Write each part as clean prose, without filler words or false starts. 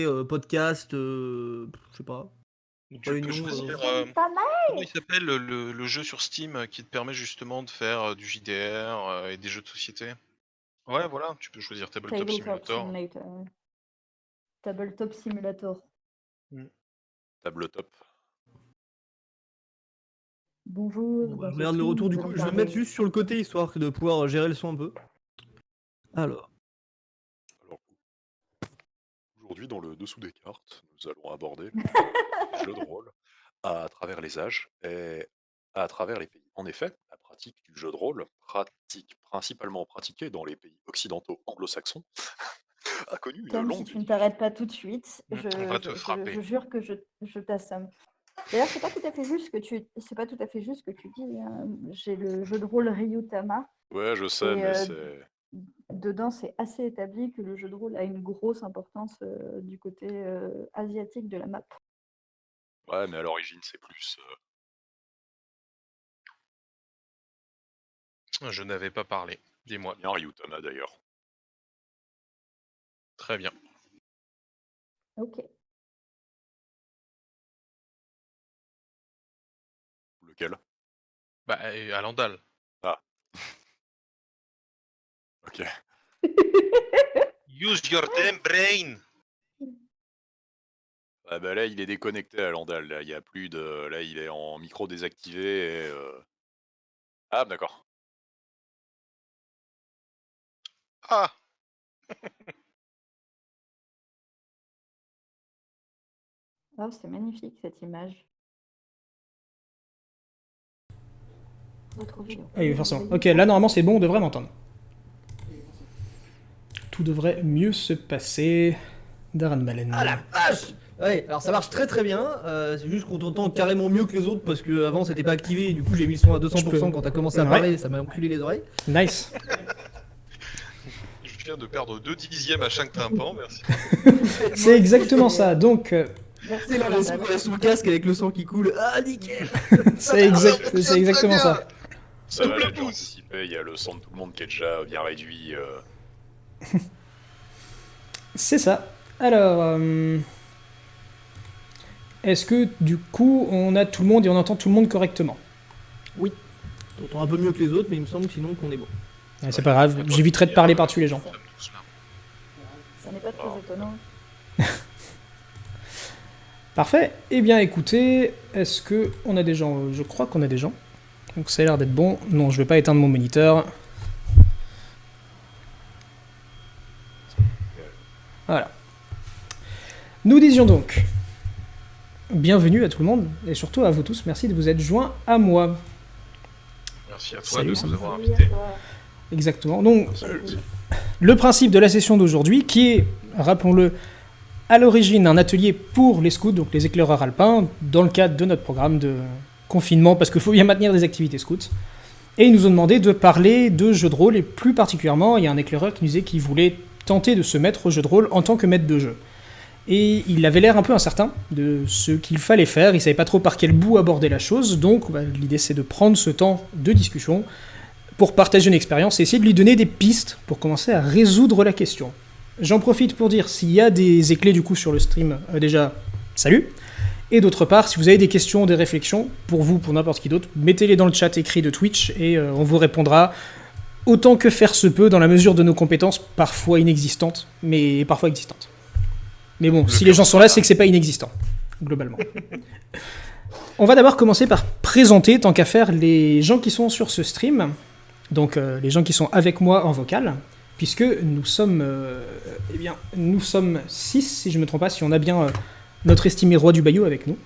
podcast, je sais pas, Tu peux réunion. choisir, Pas mal. comment il s'appelle le jeu sur Steam qui te permet justement de faire, du JDR, et des jeux de société? Ouais, voilà, tu peux choisir Tabletop Tabletop Simulator. Simulator. Ouais. Tabletop Simulator. Tabletop. Bonjour. Bon, dans je ce regarde le stream, retour du nous coup. allons Je vais me parler- mettre juste sur le côté histoire de pouvoir gérer le son un peu. Alors, Alors, aujourd'hui, dans le dessous des cartes, nous allons aborder les jeux de rôle à travers les âges et à travers les pays. En effet, la pratique du jeu de rôle, principalement pratiquée dans les pays occidentaux anglo-saxons, a connu une Tom, si longue tu ne t'arrêtes pas tout de suite, On va te frapper. je jure que je t'assomme. D'ailleurs, c'est pas tout à fait juste ce que tu dis. Hein. J'ai le jeu de rôle Ryutama. Ouais, je sais, Et, mais c'est... Dedans, c'est assez établi que le jeu de rôle a une grosse importance du côté asiatique de la map. Ouais, mais à l'origine, c'est plus... Je n'avais pas parlé, dis-moi. bien Ryutama, d'ailleurs. Très bien. Ok. Lequel? Bah, à Landal. Ah. Ok. Use your damn brain! Ah bah là, il est déconnecté à Landal. Là, il y a plus de... Là, il est en micro désactivé et... Ah, d'accord. Ah! Oh, c'est magnifique cette image. Votre vidéo. Ah oui, forcément. Ok, là normalement c'est bon, on devrait m'entendre. Tout devrait mieux se passer. Darren Malen. ah la vache! Ouais, alors ça marche très très bien. C'est juste qu'on t'entend carrément mieux que les autres parce que avant c'était pas activé. Et du coup j'ai mis le son à 200% quand t'as commencé à Ouais. parler, ça m'a enculé les oreilles. Nice. Je viens de perdre 2 dixièmes à chaque tympan, merci. C'est exactement ça. Donc, Merci C'est là Valentin. son sous le casque avec le sang qui coule. Ah nickel! c'est exactement ça. Ça va, Double j'ai déjà pouce. anticipé, il y a le son de tout le monde qui est déjà bien réduit. C'est ça. Alors, est-ce que du coup on a tout le monde et on entend tout le monde correctement? T'entends un peu mieux que les autres, mais il me semble sinon qu'on est bon. Ouais, c'est pas grave, j'éviterai de parler par-dessus les gens. Nous sommes tous là. Ça n'est pas très étonnant. Parfait. Eh bien écoutez, est-ce que on a des gens? Je crois qu'on a des gens. Donc ça a l'air d'être bon. Non, je vais pas éteindre mon moniteur. Voilà. Nous disions donc bienvenue à tout le monde et surtout à vous tous. Merci de vous être joints à moi. Merci à toi Salut, de ça nous me avoir Salut à invités. toi. Exactement. Donc le principe de la session d'aujourd'hui, qui est, rappelons-le, à l'origine un atelier pour les scouts, donc les éclaireurs alpins, dans le cadre de notre programme de confinement, parce qu'il faut bien maintenir des activités scouts. Et ils nous ont demandé de parler de jeux de rôle, et plus particulièrement, il y a un éclaireur qui nous disait qu'il voulait tenter de se mettre au jeu de rôle en tant que maître de jeu. Et il avait l'air un peu incertain de ce qu'il fallait faire, il savait pas trop par quel bout aborder la chose, donc l'idée c'est de prendre ce temps de discussion pour partager une expérience et essayer de lui donner des pistes pour commencer à résoudre la question. J'en profite pour dire s'il y a des éclairs du coup sur le stream, déjà, salut. Et d'autre part, si vous avez des questions, des réflexions, pour vous, pour n'importe qui d'autre, mettez-les dans le chat écrit de Twitch et on vous répondra autant que faire se peut dans la mesure de nos compétences, parfois inexistantes, mais parfois existantes. Mais bon, si les gens sont là, c'est que c'est pas inexistant, globalement. On va d'abord commencer par présenter, tant qu'à faire, les gens qui sont sur ce stream, donc les gens qui sont avec moi en vocal, puisque nous sommes, nous sommes 6, si je ne me trompe pas, si on a bien notre estimé roi du Bayou avec nous.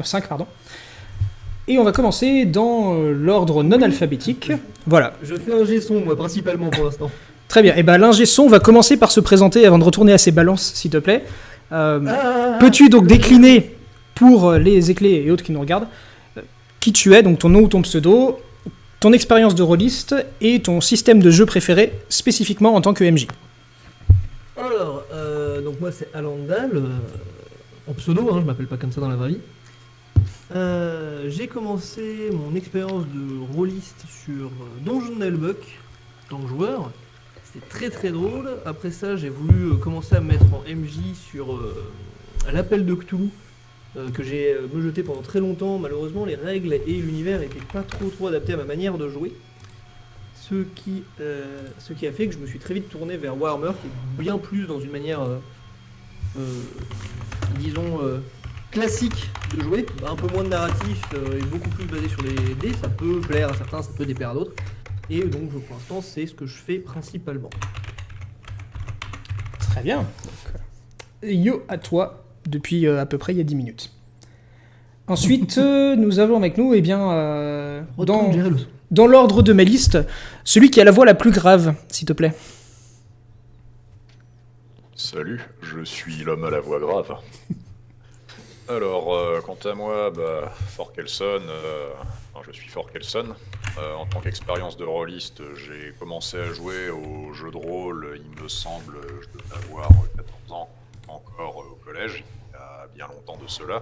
5, pardon. Et on va commencer dans l'ordre non alphabétique. Voilà. Je fais un G-son moi principalement pour l'instant. Très bien. Et ben l'ingé son va commencer par se présenter avant de retourner à ses balances, s'il te plaît. Peux-tu donc décliner pour les éclairs et autres qui nous regardent qui tu es, donc ton nom ou ton pseudo, ton expérience de rôliste et ton système de jeu préféré spécifiquement en tant que MJ. Alors, donc moi c'est Alandal, en pseudo, hein, je m'appelle pas comme ça dans la vraie vie. J'ai commencé mon expérience de rôliste sur Donjon Nullbuck, en tant que joueur. C'était très très drôle. Après ça, j'ai voulu commencer à me mettre en MJ sur l'appel de Cthulhu, que j'ai me jeté pendant très longtemps. Malheureusement, les règles et l'univers n'étaient pas trop adaptés à ma manière de jouer. Ce qui a fait que je me suis très vite tourné vers Warhammer, qui est bien plus dans une manière, disons, classique de jouer, un peu moins de narratif et beaucoup plus basé sur les dés. Ça peut plaire à certains, ça peut déplaire à d'autres. Et donc pour l'instant, c'est ce que je fais principalement. Très bien. Donc, yo à toi, depuis à peu près il y a 10 minutes. Ensuite, nous avons avec nous, eh bien, Retourne gérer le son. dans l'ordre de ma liste, celui qui a la voix la plus grave, s'il te plaît. Salut, je suis l'homme à la voix grave. Alors, quant à moi, Forkelson, je suis Forkelson. En tant qu'expérience de rôliste, j'ai commencé à jouer au jeu de rôle, il me semble, je devais avoir 14 ans, encore au collège, il y a bien longtemps de cela.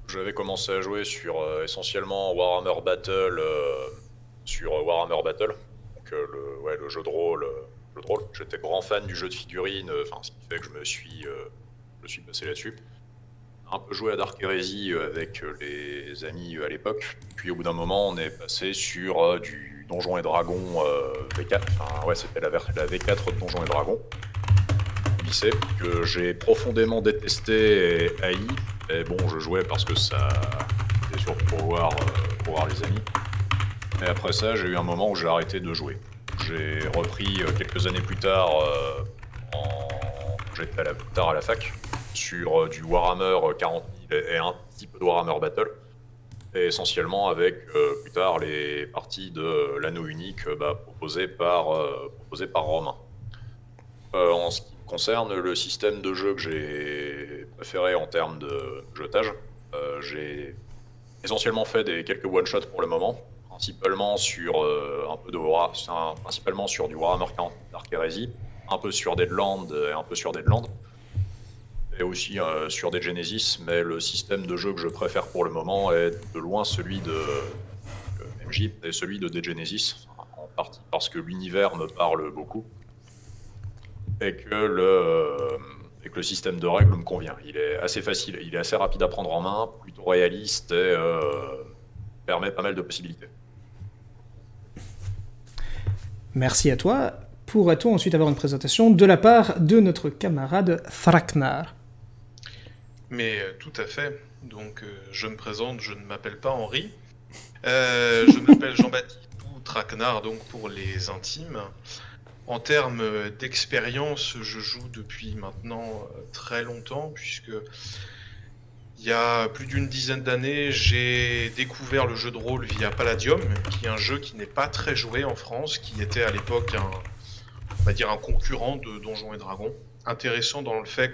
J'avais commencé à jouer sur essentiellement Warhammer Battle, donc le jeu de rôle. J'étais grand fan du jeu de figurines, ce qui fait que je me suis passé là-dessus. Un peu joué à Dark Heresy avec les amis à l'époque, puis au bout d'un moment on est passé sur du Donjons et Dragons V4, c'était la V4 de Donjons et Dragons, lycée, que j'ai profondément détesté et haï, et bon je jouais parce que ça était surtout pour voir les amis, et après ça j'ai eu un moment où j'ai arrêté de jouer. J'ai repris quelques années plus tard, j'étais plus tard à la fac, sur du Warhammer 40 000 et un petit peu de Warhammer Battle, et essentiellement avec plus tard les parties de l'anneau unique proposées par Romain. En ce qui concerne le système de jeu que j'ai préféré en termes de jetage, j'ai essentiellement fait quelques one-shots pour le moment, principalement sur principalement sur du Warhammer 40 Dark Heresy, un peu sur Deadland et aussi sur des Genesis, mais le système de jeu que je préfère pour le moment est de loin celui de MJ et celui de Genesis, en partie parce que l'univers me parle beaucoup et que le système de règles me convient. Il est assez facile, il est assez rapide à prendre en main, plutôt réaliste et permet pas mal de possibilités. Merci à toi. Pourra-t-on ensuite avoir une présentation de la part de notre camarade Thraknar? Mais tout à fait. Donc je me présente, je ne m'appelle pas Henri. Je m'appelle Jean-Baptiste ou Thraknar, donc pour les intimes. En termes d'expérience, je joue depuis maintenant très longtemps, puisque il y a plus d'une dizaine d'années, j'ai découvert le jeu de rôle via Palladium, qui est un jeu qui n'est pas très joué en France, qui était à l'époque un concurrent de Donjons et Dragons. Intéressant dans le fait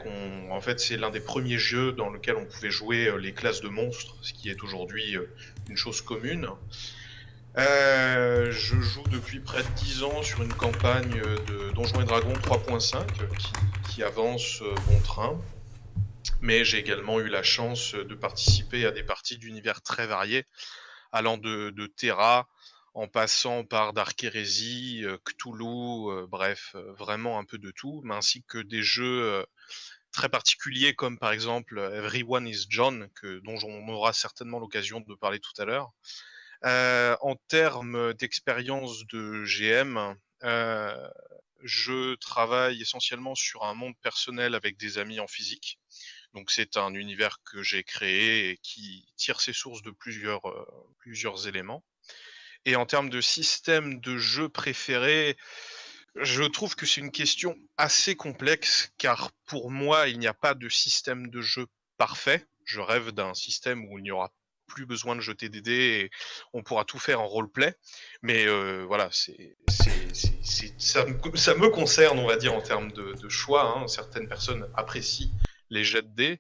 c'est l'un des premiers jeux dans lequel on pouvait jouer les classes de monstres, ce qui est aujourd'hui une chose commune. Je joue depuis près de 10 ans sur une campagne de Donjons et Dragons 3.5 qui avance bon train. Mais j'ai également eu la chance de participer à des parties d'univers très variés, allant de Terra, en passant par Dark Heresy, Cthulhu, vraiment un peu de tout, mais ainsi que des jeux très particuliers comme par exemple Everyone is John, dont on aura certainement l'occasion de parler tout à l'heure. En termes d'expérience de GM, je travaille essentiellement sur un monde personnel avec des amis en physique. Donc c'est un univers que j'ai créé et qui tire ses sources de plusieurs éléments. Et en termes de système de jeu préféré, je trouve que c'est une question assez complexe, car pour moi, il n'y a pas de système de jeu parfait. Je rêve d'un système où il n'y aura plus besoin de jeter des dés et on pourra tout faire en roleplay. Mais voilà, ça me concerne, on va dire, en termes de choix. Certaines personnes apprécient les jets de dés,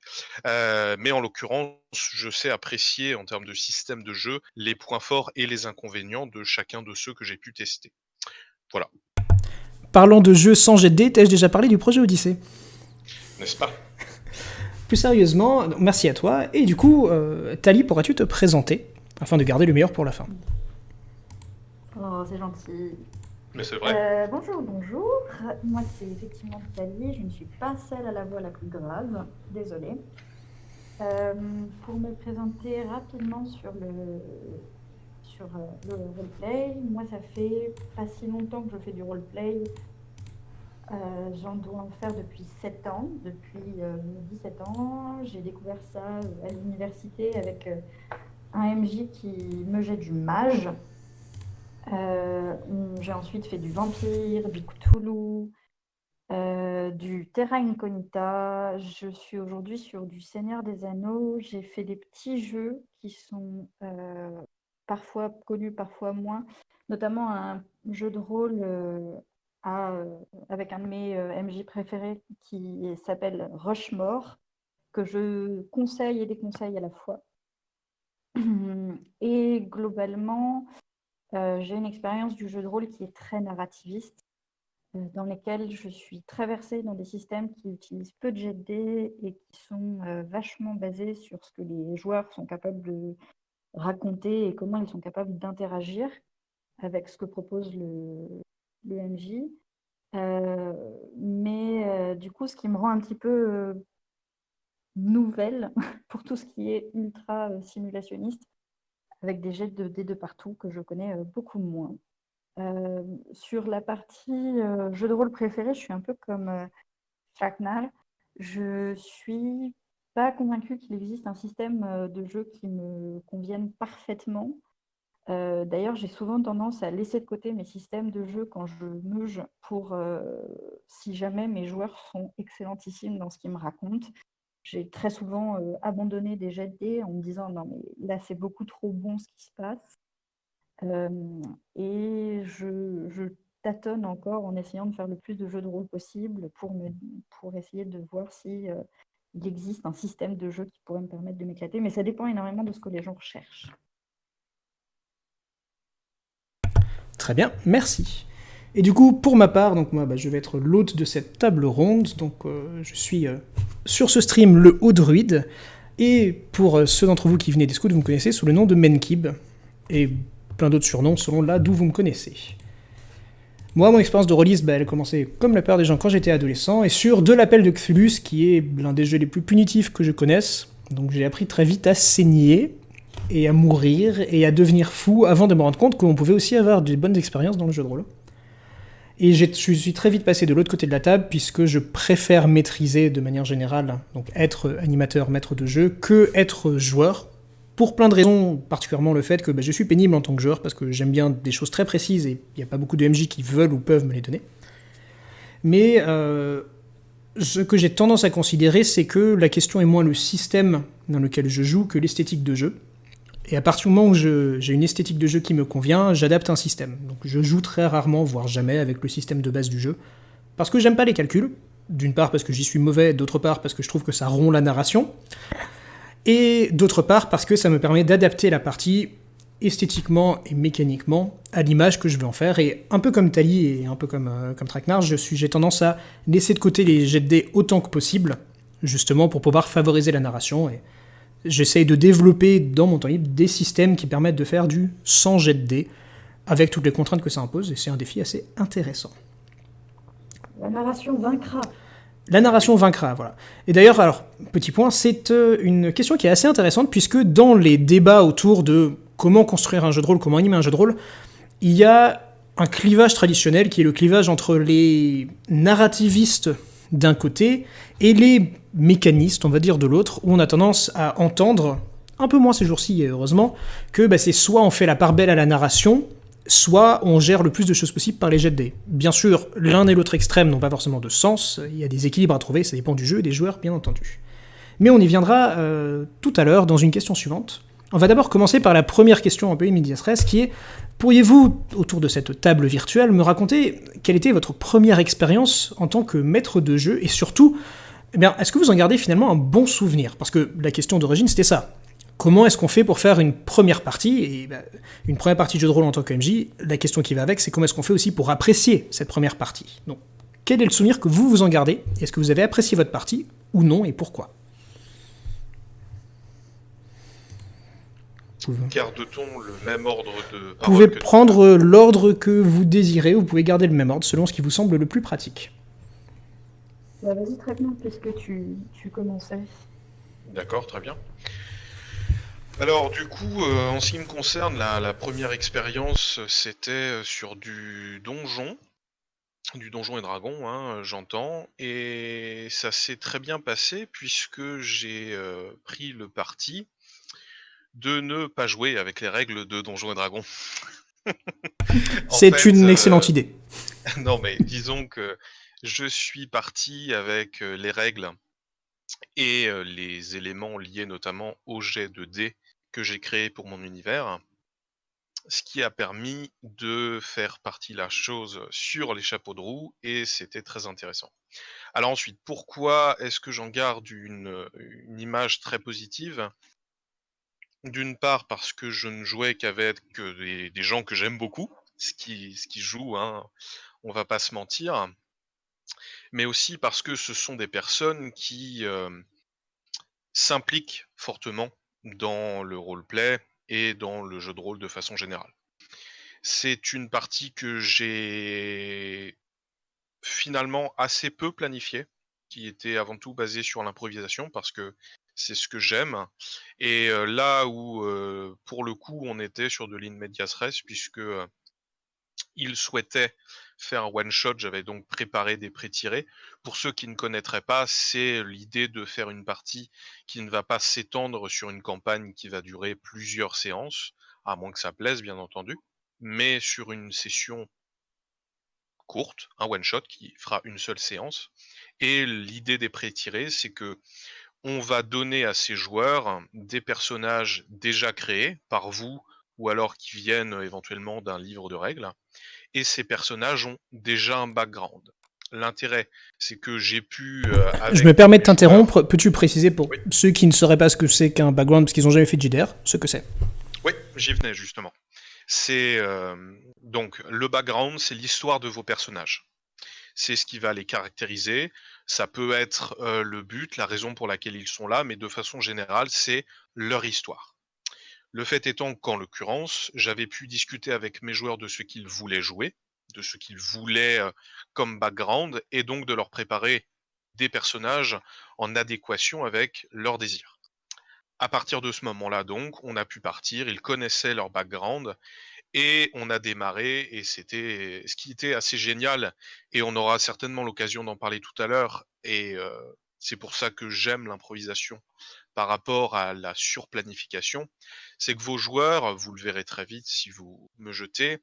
mais en l'occurrence, je sais apprécier en termes de système de jeu les points forts et les inconvénients de chacun de ceux que j'ai pu tester. Voilà. Parlons de jeux sans jet de dés, t'ai-je déjà parlé du projet Odyssée? N'est-ce pas? Plus sérieusement, merci à toi, et du coup, Tali, pourras-tu te présenter, afin de garder le meilleur pour la fin? Oh, c'est gentil. Mais c'est vrai. Bonjour, bonjour. Moi, c'est effectivement Thalie. Je ne suis pas celle à la voix la plus grave. Désolée. Pour me présenter rapidement sur le roleplay, moi, ça fait pas si longtemps que je fais du roleplay. J'en dois en faire depuis 7 ans, depuis 17 ans. J'ai découvert ça à l'université avec un MJ qui me jette du mage. J'ai ensuite fait du vampire, du Cthulhu, du Terra Incognita. Je suis aujourd'hui sur du Seigneur des Anneaux. J'ai fait des petits jeux qui sont parfois connus, parfois moins, notamment un jeu de rôle avec un de mes MJ préférés qui s'appelle Rushmore, que je conseille et déconseille à la fois. Et globalement, j'ai une expérience du jeu de rôle qui est très narrativiste, dans lesquels je suis très versée dans des systèmes qui utilisent peu de jet de dés et qui sont vachement basés sur ce que les joueurs sont capables de raconter et comment ils sont capables d'interagir avec ce que propose le MJ. Mais du coup, ce qui me rend un petit peu nouvelle pour tout ce qui est ultra simulationniste, avec des jets de dés de partout que je connais beaucoup moins. Sur la partie jeu de rôle préféré, je suis un peu comme Tracknall. Je suis pas convaincue qu'il existe un système de jeu qui me convienne parfaitement. D'ailleurs, j'ai souvent tendance à laisser de côté mes systèmes de jeu quand je meuge pour si jamais mes joueurs sont excellentissimes dans ce qu'ils me racontent. J'ai très souvent abandonné des jets de dés en me disant non mais là c'est beaucoup trop bon ce qui se passe. Et je tâtonne encore en essayant de faire le plus de jeux de rôle possible pour essayer de voir si il existe un système de jeu qui pourrait me permettre de m'éclater. Mais ça dépend énormément de ce que les gens recherchent. Très bien, merci. Et du coup, pour ma part, donc moi, je vais être l'hôte de cette table ronde. Donc, je suis sur ce stream le haut druide. Et pour ceux d'entre vous qui venaient des scouts, vous me connaissez sous le nom de Menkib. Et plein d'autres surnoms selon là d'où vous me connaissez. Moi, mon expérience de rôliste, elle a commencé comme la plupart des gens quand j'étais adolescent, et sur De l'appel de Cthulhu, qui est l'un des jeux les plus punitifs que je connaisse. Donc j'ai appris très vite à saigner, et à mourir, et à devenir fou, avant de me rendre compte qu'on pouvait aussi avoir de bonnes expériences dans le jeu de rôle. Et je suis très vite passé de l'autre côté de la table, puisque je préfère maîtriser de manière générale, donc être animateur, maître de jeu, que être joueur, pour plein de raisons, particulièrement le fait que je suis pénible en tant que joueur, parce que j'aime bien des choses très précises, et il n'y a pas beaucoup de MJ qui veulent ou peuvent me les donner. Mais ce que j'ai tendance à considérer, c'est que la question est moins le système dans lequel je joue que l'esthétique de jeu. Et à partir du moment où j'ai une esthétique de jeu qui me convient, j'adapte un système. Donc je joue très rarement, voire jamais, avec le système de base du jeu. Parce que j'aime pas les calculs. D'une part parce que j'y suis mauvais, d'autre part parce que je trouve que ça rompt la narration. Et d'autre part parce que ça me permet d'adapter la partie esthétiquement et mécaniquement à l'image que je veux en faire. Et un peu comme Thalie et un peu comme Traquenard, j'ai tendance à laisser de côté les jets de dés autant que possible, justement pour pouvoir favoriser la narration. Et j'essaye de développer dans mon temps libre des systèmes qui permettent de faire du sans jet de dés, avec toutes les contraintes que ça impose, et c'est un défi assez intéressant. La narration vaincra. La narration vaincra, voilà. Et d'ailleurs, alors, petit point, c'est une question qui est assez intéressante, puisque dans les débats autour de comment construire un jeu de rôle, comment animer un jeu de rôle, il y a un clivage traditionnel qui est le clivage entre les narrativistes d'un côté et les mécanistes, on va dire, de l'autre, où on a tendance à entendre, un peu moins ces jours-ci, heureusement, que c'est soit on fait la part belle à la narration, soit on gère le plus de choses possibles par les jets de dés. Bien sûr, l'un et l'autre extrême n'ont pas forcément de sens, il y a des équilibres à trouver, ça dépend du jeu et des joueurs, bien entendu. Mais on y viendra tout à l'heure dans une question suivante. On va d'abord commencer par la première question un peu immédiate res, qui est, pourriez-vous, autour de cette table virtuelle, me raconter quelle était votre première expérience en tant que maître de jeu, et surtout, est-ce que vous en gardez finalement un bon souvenir ? Parce que la question d'origine, c'était ça. Comment est-ce qu'on fait pour faire une première partie ? Et une première partie de jeu de rôle en tant que MJ, la question qui va avec, c'est comment est-ce qu'on fait aussi pour apprécier cette première partie ? Donc, quel est le souvenir que vous en gardez ? Est-ce que vous avez apprécié votre partie, ou non, et pourquoi ? Garde-t-on le même ordre de Vous parole pouvez que tout à prendre l'ordre que vous désirez, vous pouvez garder le même ordre selon ce qui vous semble le plus pratique. Bah, vas-y, très bien, puisque tu commençais. D'accord, très bien. Alors du coup, en ce qui me concerne, la première expérience, c'était sur du Donjon et Dragon, hein, j'entends, et ça s'est très bien passé puisque j'ai pris le parti de ne pas jouer avec les règles de Donjons et Dragons. En C'est fait, une excellente idée. non mais disons que je suis parti avec les règles et les éléments liés notamment au jet de dés que j'ai créé pour mon univers, ce qui a permis de faire partie la chose sur les chapeaux de roue et c'était très intéressant. Alors ensuite, pourquoi est-ce que j'en garde une image très positive? D'une part parce que je ne jouais qu'avec des gens que j'aime beaucoup, ce qui joue, hein, on va pas se mentir, mais aussi parce que ce sont des personnes qui s'impliquent fortement dans le roleplay et dans le jeu de rôle de façon générale. C'est une partie que j'ai finalement assez peu planifiée, qui était avant tout basée sur l'improvisation parce que c'est ce que j'aime et là où, pour le coup, on était sur de l'in medias res puisque, il souhaitait faire un one shot, j'avais donc préparé des pré-tirés. Pour ceux qui ne connaîtraient pas, c'est l'idée de faire une partie qui ne va pas s'étendre sur une campagne qui va durer plusieurs séances, à moins que ça plaise bien entendu, mais sur une session courte, un one shot qui fera une seule séance. Et l'idée des pré-tirés, c'est que on va donner à ces joueurs des personnages déjà créés par vous ou alors qui viennent éventuellement d'un livre de règles et ces personnages ont déjà un background. L'intérêt, c'est que j'ai pu, Je avec me permets de les joueurs. t'interrompre. Peux-tu préciser pour Oui, ceux qui ne sauraient pas ce que c'est qu'un background parce qu'ils n'ont jamais fait de JDR, ce que c'est? oui, j'y venais justement. C'est donc le background, c'est l'histoire de vos personnages. C'est ce qui va les caractériser. Ça peut être le but, la raison pour laquelle ils sont là, mais de façon générale, c'est leur histoire. Le fait étant qu'en l'occurrence, j'avais pu discuter avec mes joueurs de ce qu'ils voulaient jouer, de ce qu'ils voulaient comme background, et donc de leur préparer des personnages en adéquation avec leurs désirs. À partir de ce moment-là, donc, on a pu partir, ils connaissaient leur background, et on a démarré, et c'était ce qui était assez génial, et on aura certainement l'occasion d'en parler tout à l'heure, et c'est pour ça que j'aime l'improvisation par rapport à la surplanification, c'est que vos joueurs, vous le verrez très vite si vous me jetez,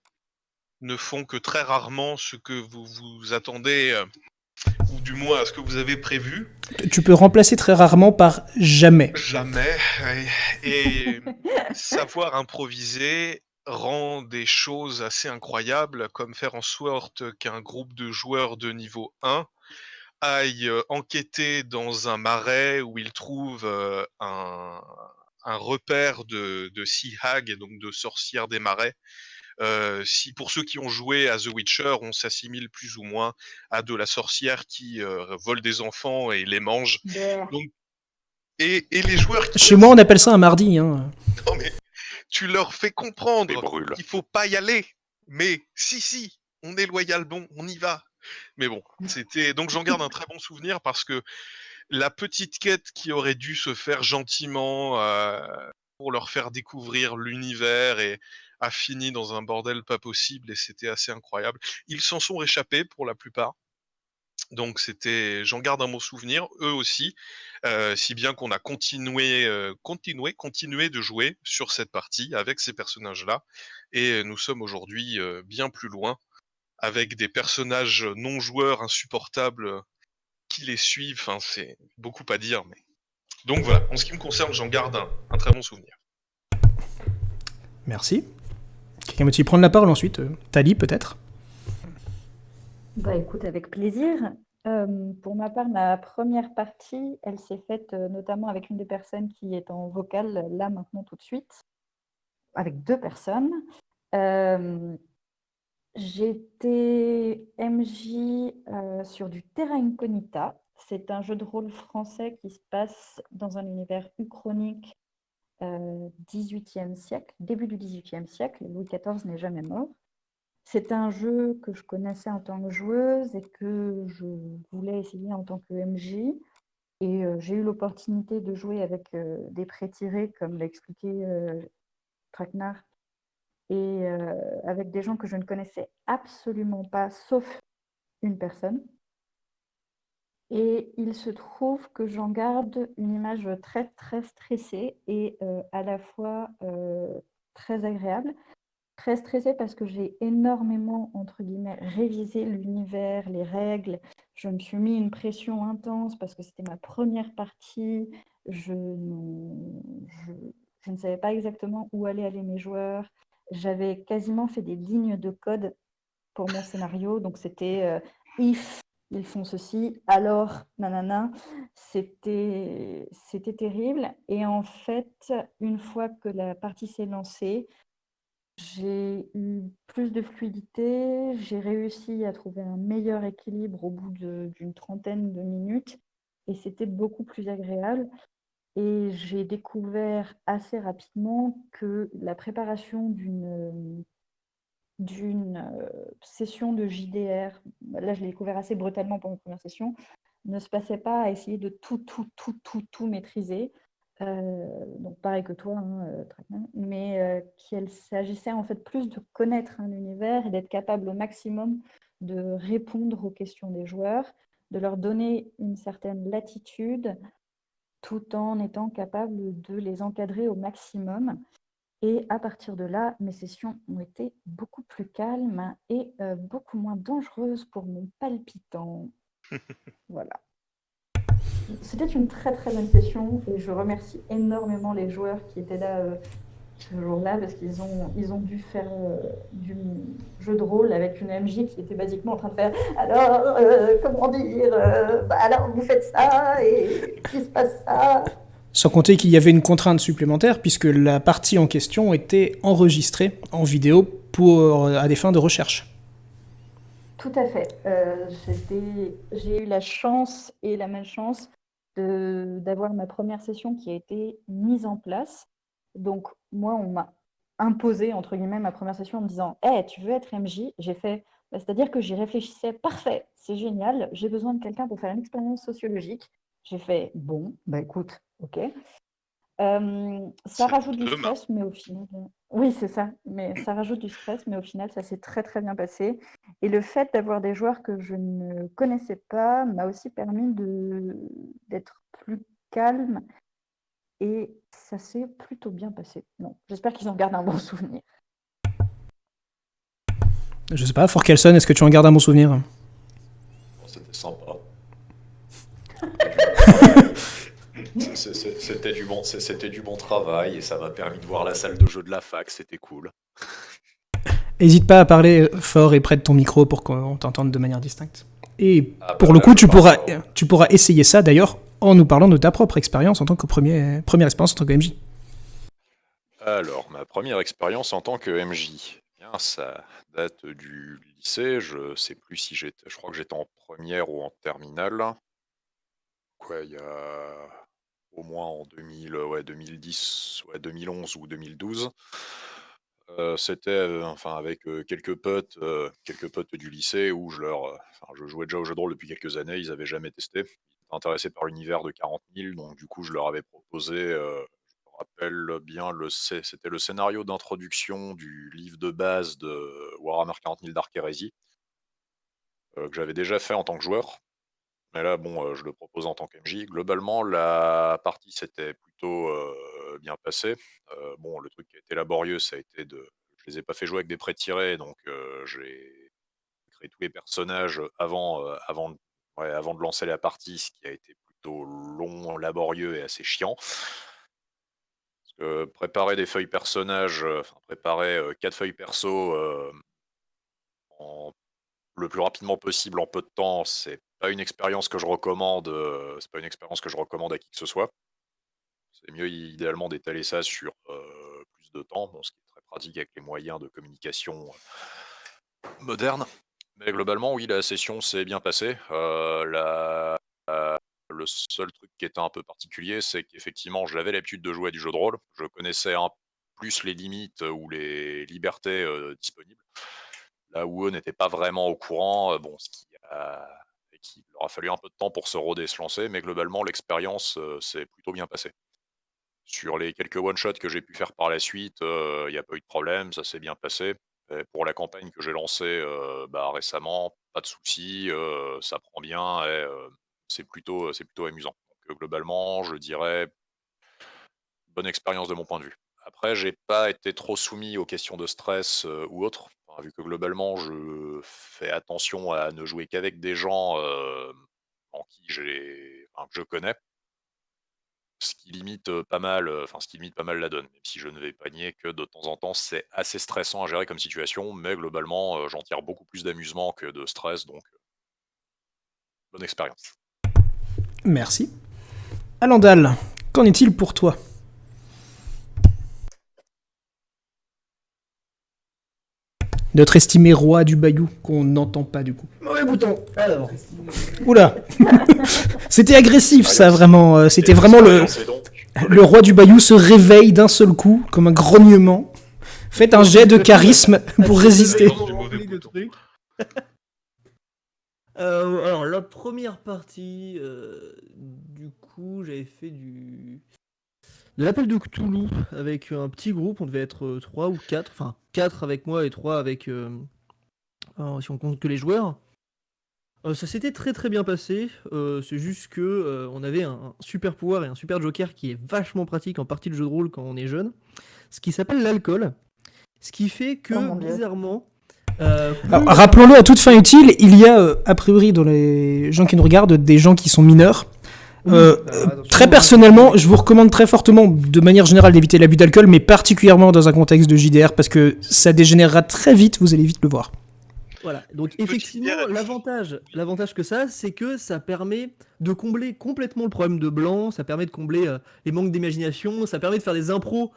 ne font que très rarement ce que vous vous attendez, ou du moins à ce que vous avez prévu. Tu peux remplacer très rarement par jamais. Jamais. Ouais. Et savoir improviser rend des choses assez incroyables, comme faire en sorte qu'un groupe de joueurs de niveau 1 aille enquêter dans un marais où ils trouvent un repère de sea hag, et donc de sorcières des marais. Si pour ceux qui ont joué à The Witcher, on s'assimile plus ou moins à de la sorcière qui vole des enfants et les mange. Bleh. Donc, et les joueurs qui Chez aiment moi, on ça, appelle ça un mardi. Hein. non mais tu leur fais Les comprendre brûle. qu'il faut pas y aller. Mais si, on est loyal, bon, on y va. Mais bon, c'était donc j'en garde un très bon souvenir parce que la petite quête qui aurait dû se faire gentiment pour leur faire découvrir l'univers et a fini dans un bordel pas possible et c'était assez incroyable. Ils s'en sont réchappés pour la plupart. Donc j'en garde un bon souvenir, eux aussi, si bien qu'on a continué de jouer sur cette partie avec ces personnages-là et nous sommes aujourd'hui, bien plus loin avec des personnages non joueurs insupportables, qui les suivent. Enfin, c'est beaucoup à dire, mais donc voilà, en ce qui me concerne, j'en garde un très bon souvenir. Merci. Quelqu'un veut-il prendre la parole ensuite? Tali, peut-être? Bah écoute, avec plaisir. Pour ma part, ma première partie, elle s'est faite notamment avec une des personnes qui est en vocal, là, maintenant, tout de suite, avec 2 personnes. J'étais MJ sur du Terra Incognita. C'est un jeu de rôle français qui se passe dans un univers uchronique XVIIIe siècle, début du XVIIIe siècle. Louis XIV n'est jamais mort. C'est un jeu que je connaissais en tant que joueuse et que je voulais essayer en tant que MJ. Et j'ai eu l'opportunité de jouer avec des prêts tirés, comme l'a expliqué Traquenard, et avec des gens que je ne connaissais absolument pas, sauf une personne. Et il se trouve que j'en garde une image très, très stressée et à la fois très agréable. Très stressée parce que j'ai énormément, entre guillemets, révisé l'univers, les règles. Je me suis mis une pression intense parce que c'était ma première partie. Je, je ne savais pas exactement où allaient aller mes joueurs. J'avais quasiment fait des lignes de code pour mon scénario. Donc, c'était if ils font ceci, alors nanana. C'était terrible. Et en fait, une fois que la partie s'est lancée, j'ai eu plus de fluidité, j'ai réussi à trouver un meilleur équilibre au bout d'une trentaine de minutes et c'était beaucoup plus agréable. Et j'ai découvert assez rapidement que la préparation d'une session de JDR, là je l'ai découvert assez brutalement pour ma première session, ne se passait pas à essayer de tout maîtriser. Donc pareil que toi, hein, Traquenard, mais qu'il s'agissait en fait plus de connaître un univers et d'être capable au maximum de répondre aux questions des joueurs, de leur donner une certaine latitude tout en étant capable de les encadrer au maximum. Et à partir de là, mes sessions ont été beaucoup plus calmes et beaucoup moins dangereuses pour mon palpitant. Voilà. C'était une très très bonne session et je remercie énormément les joueurs qui étaient là ce jour-là parce qu'ils ont dû faire du jeu de rôle avec une MJ qui était basiquement en train de faire alors, comment dire, alors vous faites ça et il se passe ça. Sans compter qu'il y avait une contrainte supplémentaire puisque la partie en question était enregistrée en vidéo à des fins de recherche. Tout à fait. J'ai eu la chance et la malchance d'avoir ma première session qui a été mise en place. Donc, moi, on m'a imposé, entre guillemets, ma première session en me disant hey, tu veux être MJ? J'ai fait, c'est-à-dire que j'y réfléchissais, parfait, c'est génial, j'ai besoin de quelqu'un pour faire une expérience sociologique. J'ai fait, bon, bah écoute, ok. Ça rajoute du stress, mais au final, oui, c'est ça. Mais ça rajoute du stress, mais au final, ça s'est très très bien passé. Et le fait d'avoir des joueurs que je ne connaissais pas m'a aussi permis d'être plus calme et ça s'est plutôt bien passé. Non, j'espère qu'ils en gardent un bon souvenir. Je sais pas, Fort Kelson, est-ce que tu en gardes un bon souvenir? C'était sympa. C'était du bon travail et ça m'a permis de voir la salle de jeu de la fac, c'était cool. N'hésite pas à parler fort et près de ton micro pour qu'on t'entende de manière distincte. Et pour le là, coup, je parle tu pourras essayer ça d'ailleurs en nous parlant de ta propre expérience en tant que première expérience en tant que MJ. Alors, ma première expérience en tant que MJ, bien, ça date du lycée. Je sais plus si je crois que j'étais en première ou en terminale. Quoi, il y a au moins en 2010, 2011 ou 2012. C'était enfin avec quelques potes du lycée où je jouais déjà au jeu de rôle depuis quelques années. Ils avaient jamais testé. Ils étaient intéressés par l'univers de 40 000, donc du coup je leur avais proposé. Je me rappelle bien c'était le scénario d'introduction du livre de base de Warhammer 40 000 Dark Heresy que j'avais déjà fait en tant que joueur. Mais là, bon, je le propose en tant qu'MJ. Globalement, la partie s'était plutôt bien passée. Bon, le truc qui a été laborieux, ça a été je les ai pas fait jouer avec des prêts tirés, donc j'ai créé tous les personnages avant de lancer la partie, ce qui a été plutôt long, laborieux et assez chiant. Parce que préparer des feuilles personnages, préparer 4 feuilles perso en le plus rapidement possible en peu de temps, c'est pas une expérience que je recommande, c'est pas une expérience que je recommande à qui que ce soit. C'est mieux idéalement d'étaler ça sur, plus de temps, bon, ce qui est très pratique avec les moyens de communication, modernes. Mais globalement, oui, la session s'est bien passée. Le seul truc qui était un peu particulier, c'est qu'effectivement, j'avais l'habitude de jouer à du jeu de rôle. Je connaissais un plus les limites, ou les libertés, disponibles. Là où eux n'étaient pas vraiment au courant, bon, ce qui a fait qu'il leur a fallu un peu de temps pour se roder et se lancer, mais globalement l'expérience, s'est plutôt bien passée. Sur les quelques one shots que j'ai pu faire par la suite, il y a pas eu de problème, ça s'est bien passé. Et pour la campagne que j'ai lancée, récemment, pas de soucis, ça prend bien et c'est plutôt amusant. Donc, globalement, je dirais bonne expérience de mon point de vue. Après, j'ai pas été trop soumis aux questions de stress, ou autres, enfin, vu que globalement, je fais attention à ne jouer qu'avec des gens, en qui que je connais. Ce qui limite pas mal la donne, même si je ne vais pas nier que de temps en temps, c'est assez stressant à gérer comme situation, mais globalement, j'en tire beaucoup plus d'amusement que de stress, donc bonne expérience. Merci. Alandal, qu'en est-il pour toi? Notre estimé roi du Bayou, qu'on n'entend pas du coup. Mauvais bouton. Alors, Oula. C'était agressif ça, vraiment. C'était Et vraiment l'expérience est donc le roi du Bayou se réveille d'un seul coup, comme un grognement. Faites un jet de charisme pour résister. Du mauvais le bouton. truc. Alors, la première partie, du coup, j'avais fait de l'appel de Cthulhu avec un petit groupe. On devait être 3 ou 4. Enfin, 4 avec moi et 3 avec. Si on compte que les joueurs. Ça s'était très très bien passé. C'est juste que on avait un super pouvoir et un super joker qui est vachement pratique en partie de jeu de rôle quand on est jeune. Ce qui s'appelle l'alcool. Ce qui fait que, Oh mon Dieu. bizarrement. Alors, rappelons-le à toute fin utile, il y a a priori dans les gens qui nous regardent des gens qui sont mineurs. Très personnellement, je vous recommande très fortement, de manière générale, d'éviter l'abus d'alcool, mais particulièrement dans un contexte de JDR, parce que ça dégénérera très vite, vous allez vite le voir. Voilà, donc Une petite effectivement, bière, l'avantage que ça, c'est que ça permet de combler complètement le problème de blanc, ça permet de combler les manques d'imagination, ça permet de faire des impros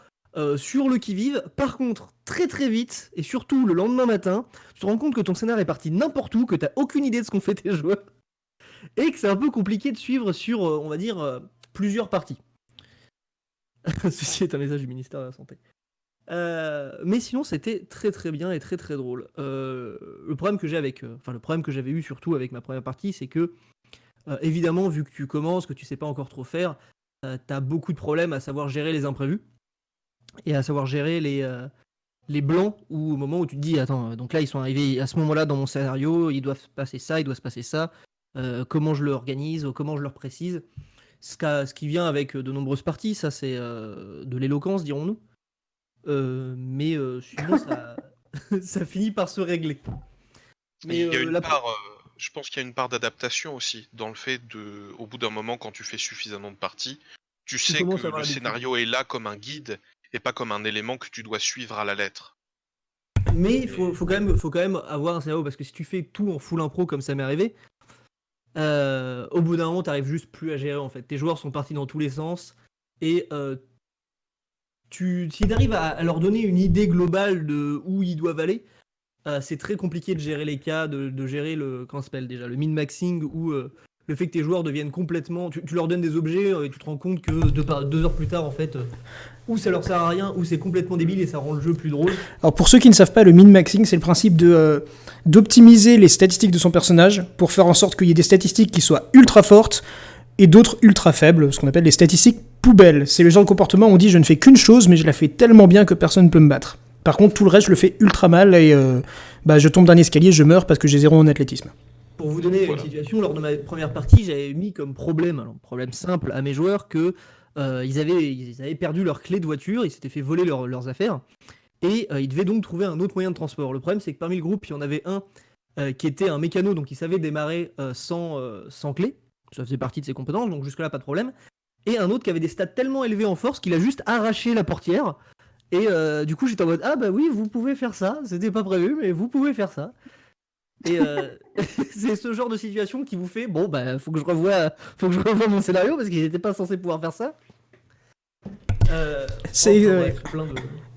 sur le qui-vive. Par contre, très très vite, et surtout le lendemain matin, tu te rends compte que ton scénar est parti n'importe où, que t'as aucune idée de ce qu'ont fait tes joueurs, et que c'est un peu compliqué de suivre sur, on va dire, plusieurs parties. Ceci est un message du ministère de la Santé. Mais sinon, c'était très très bien et très très drôle. Le problème que j'ai le problème que j'avais eu surtout avec ma première partie, c'est que évidemment, vu que tu commences, que tu sais pas encore trop faire, t'as beaucoup de problèmes à savoir gérer les imprévus et à savoir gérer les blancs ou au moment où tu te dis attends, donc là ils sont arrivés à ce moment-là dans mon scénario, il doit se passer ça, il doit se passer ça. Comment je le organise, comment je le précise. Ce qui vient avec de nombreuses parties, ça c'est de l'éloquence, dirons-nous. Mais sinon, ça finit par se régler. Mais Il y a une part, je pense qu'il y a une part d'adaptation aussi, dans le fait au bout d'un moment, quand tu fais suffisamment de parties, tu sais commences que à avoir le l'habitude. scénario est là comme un guide et pas comme un élément que tu dois suivre à la lettre. Mais il faut quand même avoir un scénario, parce que si tu fais tout en full impro comme ça m'est arrivé, au bout d'un moment, t'arrives juste plus à gérer en fait. Tes joueurs sont partis dans tous les sens et si t'arrives à leur donner une idée globale de où ils doivent aller, c'est très compliqué de gérer les cas, de gérer comment ça s'appelle déjà, le min-maxing ou le fait que tes joueurs deviennent complètement. Tu leur donnes des objets et tu te rends compte que 2 heures plus tard, en fait, ou ça leur sert à rien, ou c'est complètement débile et ça rend le jeu plus drôle. Alors pour ceux qui ne savent pas, le min-maxing, c'est le principe d'optimiser les statistiques de son personnage pour faire en sorte qu'il y ait des statistiques qui soient ultra fortes et d'autres ultra faibles, ce qu'on appelle les statistiques poubelles. C'est le genre de comportement où on dit je ne fais qu'une chose, mais je la fais tellement bien que personne ne peut me battre. Par contre, tout le reste, je le fais ultra mal et je tombe d'un escalier, je meurs parce que j'ai 0 en athlétisme. Pour vous donner une situation, lors de ma première partie, j'avais mis comme problème simple à mes joueurs, que ils avaient perdu leur clé de voiture, ils s'étaient fait voler leurs affaires, et ils devaient donc trouver un autre moyen de transport. Le problème, c'est que parmi le groupe, il y en avait un qui était un mécano, donc il savait démarrer sans clé, ça faisait partie de ses compétences, donc jusque-là, pas de problème, et un autre qui avait des stats tellement élevés en force qu'il a juste arraché la portière. Et du coup, j'étais en mode ah bah oui, vous pouvez faire ça, c'était pas prévu, mais vous pouvez faire ça. Et c'est ce genre de situation qui vous fait bon bah faut que je revoie mon scénario parce qu'ils n'étaient pas censés pouvoir faire ça.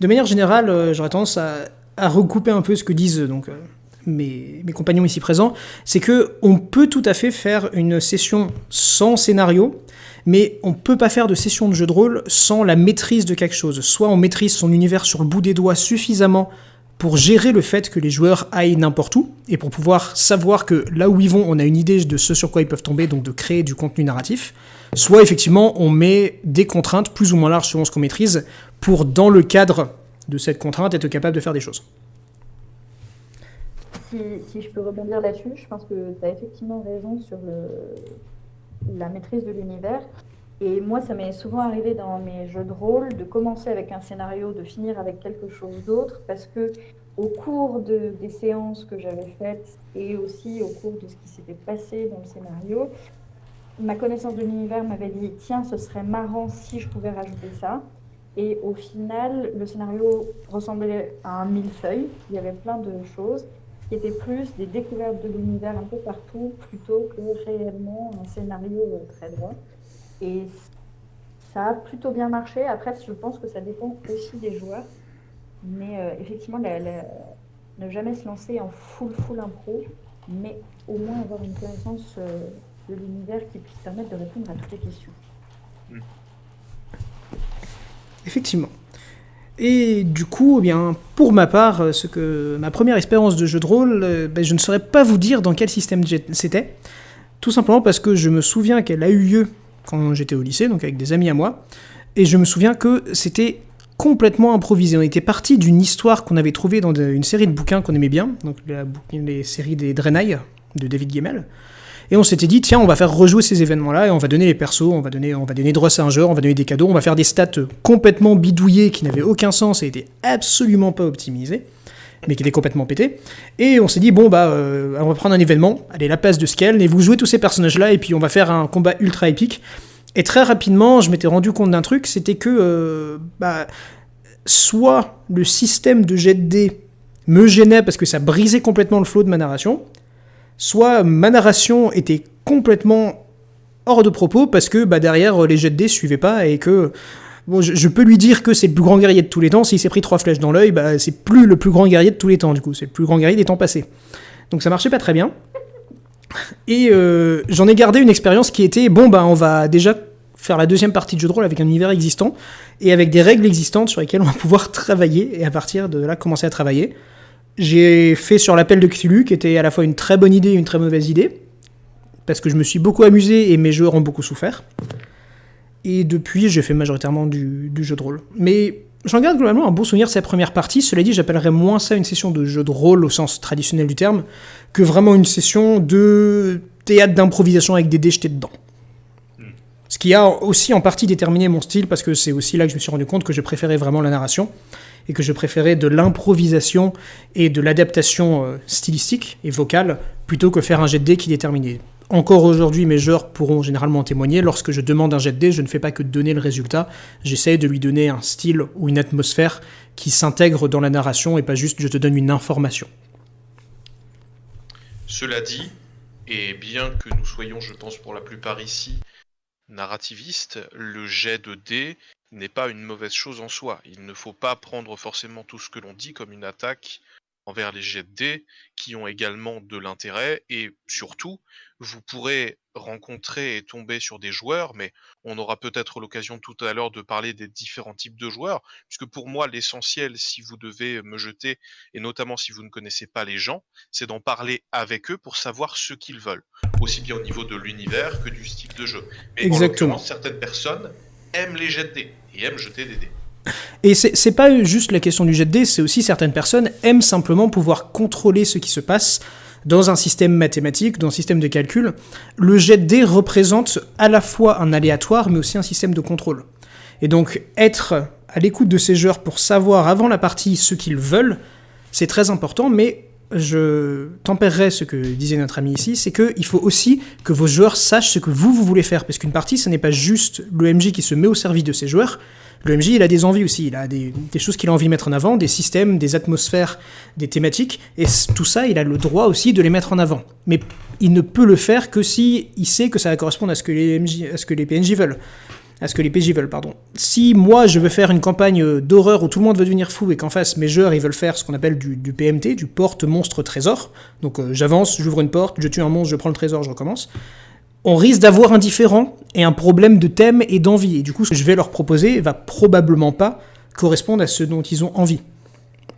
De manière générale, j'aurais tendance à recouper un peu ce que disent mes compagnons ici présents, c'est que on peut tout à fait faire une session sans scénario, mais on peut pas faire de session de jeu de rôle sans la maîtrise de quelque chose. Soit on maîtrise son univers sur le bout des doigts suffisamment pour gérer le fait que les joueurs aillent n'importe où, et pour pouvoir savoir que là où ils vont, on a une idée de ce sur quoi ils peuvent tomber, donc de créer du contenu narratif. Soit effectivement, on met des contraintes plus ou moins larges selon ce qu'on maîtrise, pour, dans le cadre de cette contrainte, être capable de faire des choses. Si je peux rebondir là-dessus, je pense que tu as effectivement raison sur la maîtrise de l'univers. Et moi, ça m'est souvent arrivé dans mes jeux de rôle de commencer avec un scénario, de finir avec quelque chose d'autre, parce que au cours des séances que j'avais faites et aussi au cours de ce qui s'était passé dans le scénario, ma connaissance de l'univers m'avait dit « Tiens, ce serait marrant si je pouvais rajouter ça ». Et au final, le scénario ressemblait à un millefeuille. Il y avait plein de choses qui étaient plus des découvertes de l'univers un peu partout, plutôt que réellement un scénario très droit. Et ça a plutôt bien marché. Après, je pense que ça dépend aussi des joueurs. Mais effectivement, ne jamais se lancer en full impro, mais au moins avoir une connaissance de l'univers qui puisse permettre de répondre à toutes les questions. Effectivement. Et du coup, eh bien, pour ma part, ma première expérience de jeu de rôle, je ne saurais pas vous dire dans quel système c'était. Tout simplement parce que je me souviens qu'elle a eu lieu quand j'étais au lycée, donc avec des amis à moi, et je me souviens que c'était complètement improvisé. On était parti d'une histoire qu'on avait trouvée dans une série de bouquins qu'on aimait bien, donc les séries des Draenei de David Gemmell, et on s'était dit, tiens, on va faire rejouer ces événements-là, et on va donner les persos, on va donner dross à un joueur, on va donner des cadeaux, on va faire des stats complètement bidouillées qui n'avaient aucun sens et étaient absolument pas optimisées, mais qui étaient complètement pétés. Et on s'est dit, bon, on va prendre un événement, allez, la place de Skell, et vous jouez tous ces personnages-là, et puis on va faire un combat ultra épique. Et très rapidement, je m'étais rendu compte d'un truc, c'était que, soit le système de jet de dés me gênait parce que ça brisait complètement le flow de ma narration, soit ma narration était complètement hors de propos parce que derrière les jets de dés suivaient pas et que je peux lui dire que c'est le plus grand guerrier de tous les temps, s'il s'est pris 3 flèches dans l'œil, c'est plus le plus grand guerrier de tous les temps, du coup, c'est le plus grand guerrier des temps passés. Donc ça marchait pas très bien. Et j'en ai gardé une expérience qui était, on va déjà faire la deuxième partie de jeu de rôle avec un univers existant et avec des règles existantes sur lesquelles on va pouvoir travailler et à partir de là commencer à travailler. J'ai fait sur l'appel de Cthulhu, qui était à la fois une très bonne idée et une très mauvaise idée, parce que je me suis beaucoup amusé et mes joueurs ont beaucoup souffert. Et depuis, j'ai fait majoritairement du jeu de rôle. Mais j'en garde globalement un bon souvenir de cette première partie. Cela dit, j'appellerais moins ça une session de jeu de rôle au sens traditionnel du terme, que vraiment une session de théâtre d'improvisation avec des dés jetés dedans. Ce qui a aussi en partie déterminé mon style, parce que c'est aussi là que je me suis rendu compte que je préférais vraiment la narration, et que je préférais de l'improvisation et de l'adaptation stylistique et vocale, plutôt que faire un jet de dés qui déterminait. Encore aujourd'hui, mes joueurs pourront généralement en témoigner, lorsque je demande un jet de dés, je ne fais pas que donner le résultat, j'essaie de lui donner un style ou une atmosphère qui s'intègre dans la narration, et pas juste je te donne une information. Cela dit, et bien que nous soyons, je pense pour la plupart ici, narrativiste, le jet de dés n'est pas une mauvaise chose en soi. Il ne faut pas prendre forcément tout ce que l'on dit comme une attaque envers les jets de dés, qui ont également de l'intérêt, et surtout, vous pourrez rencontrer et tomber sur des joueurs, mais on aura peut-être l'occasion tout à l'heure de parler des différents types de joueurs, puisque pour moi, l'essentiel, si vous devez me jeter, et notamment si vous ne connaissez pas les gens, c'est d'en parler avec eux pour savoir ce qu'ils veulent, aussi bien au niveau de l'univers que du style de jeu. Mais Exactement. En l'occurrence, certaines personnes aiment les jets de dés, et aiment jeter des dés. Et c'est pas juste la question du jet de dés, c'est aussi certaines personnes aiment simplement pouvoir contrôler ce qui se passe dans un système mathématique, dans un système de calcul. Le jet de dés représente à la fois un aléatoire, mais aussi un système de contrôle. Et donc, être à l'écoute de ces joueurs pour savoir avant la partie ce qu'ils veulent, c'est très important, mais je tempérerai ce que disait notre ami ici, c'est qu'il faut aussi que vos joueurs sachent ce que vous voulez faire, parce qu'une partie, ce n'est pas juste le MJ qui se met au service de ses joueurs. Le MJ, il a des envies aussi, il a des choses qu'il a envie de mettre en avant, des systèmes, des atmosphères, des thématiques, et tout ça, il a le droit aussi de les mettre en avant. Mais il ne peut le faire que si il sait que ça va correspondre à ce que les PNJ veulent. à ce que les PJ veulent, pardon. Si moi je veux faire une campagne d'horreur où tout le monde veut devenir fou et qu'en face mes joueurs ils veulent faire ce qu'on appelle du PMT, du porte monstre trésor, donc j'avance, j'ouvre une porte, je tue un monstre, je prends le trésor, je recommence, on risque d'avoir un différent et un problème de thème et d'envie. Et du coup, ce que je vais leur proposer va probablement pas correspondre à ce dont ils ont envie.